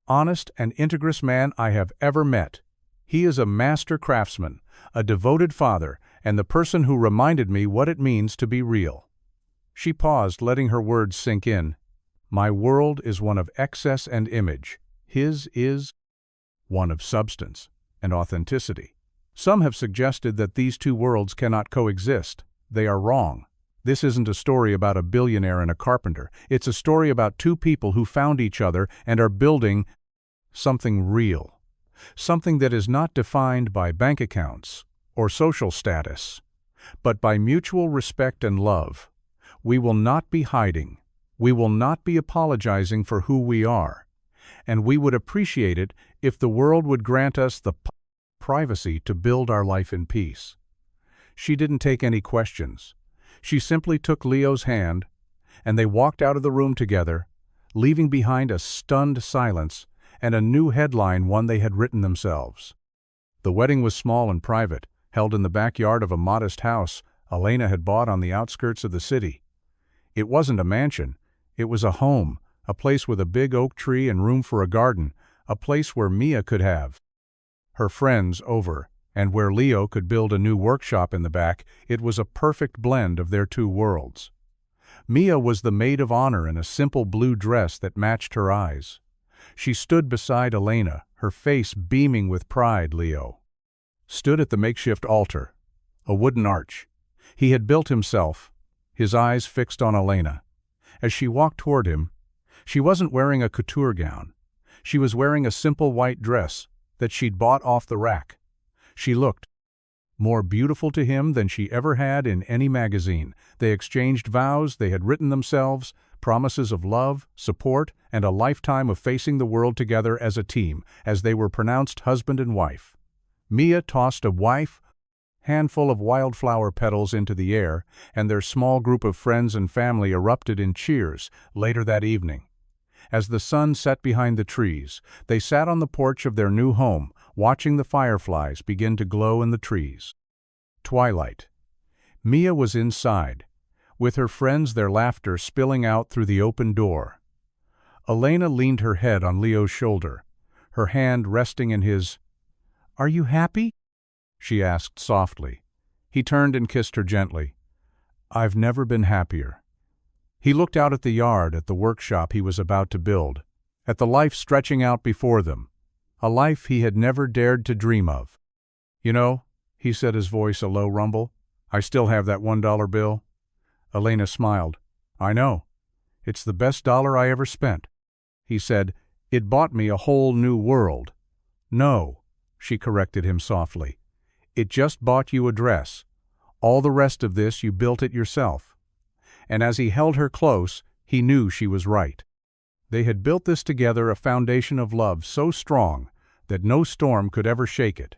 honest and integrous man I have ever met. He is a master craftsman, a devoted father, and the person who reminded me what it means to be real. She paused, letting her words sink in. My world is one of excess and image. His is one of substance and authenticity. Some have suggested that these two worlds cannot coexist. They are wrong. This isn't a story about a billionaire and a carpenter. It's a story about two people who found each other and are building something real. Something that is not defined by bank accounts or social status, but by mutual respect and love. We will not be hiding. We will not be apologizing for who we are. And we would appreciate it if the world would grant us the privacy to build our life in peace. She didn't take any questions. She simply took Leo's hand, and they walked out of the room together, leaving behind a stunned silence and a new headline, one they had written themselves. The wedding was small and private, held in the backyard of a modest house Elena had bought on the outskirts of the city. It wasn't a mansion. It was a home, a place with a big oak tree and room for a garden, a place where Mia could have her friends over, and where Leo could build a new workshop in the back. It was a perfect blend of their two worlds. Mia was the maid of honor in a simple blue dress that matched her eyes. She stood beside Elena, her face beaming with pride. Leo stood at the makeshift altar, a wooden arch. He had built himself, his eyes fixed on Elena. As she walked toward him, she wasn't wearing a couture gown. She was wearing a simple white dress that she'd bought off the rack. She looked more beautiful to him than she ever had in any magazine. They exchanged vows they had written themselves, promises of love, support, and a lifetime of facing the world together as a team, as they were pronounced husband and wife. Mia tossed a handful of wildflower petals into the air, and their small group of friends and family erupted in cheers later that evening. As the sun set behind the trees, they sat on the porch of their new home, watching the fireflies begin to glow in the trees. Twilight. Mia was inside, with her friends, their laughter spilling out through the open door. Elena leaned her head on Leo's shoulder, her hand resting in his. "Are you happy?" she asked softly. He turned and kissed her gently. "I've never been happier." He looked out at the yard, at the workshop he was about to build, at the life stretching out before them, a life he had never dared to dream of. "You know," he said, his voice a low rumble, "I still have that $1 bill." Elena smiled. "I know. It's the best dollar I ever spent." He said, "It bought me a whole new world." "No," she corrected him softly. "It just bought you a dress. All the rest of this you built it yourself." And as he held her close, he knew she was right. They had built this together, a foundation of love so strong that no storm could ever shake it.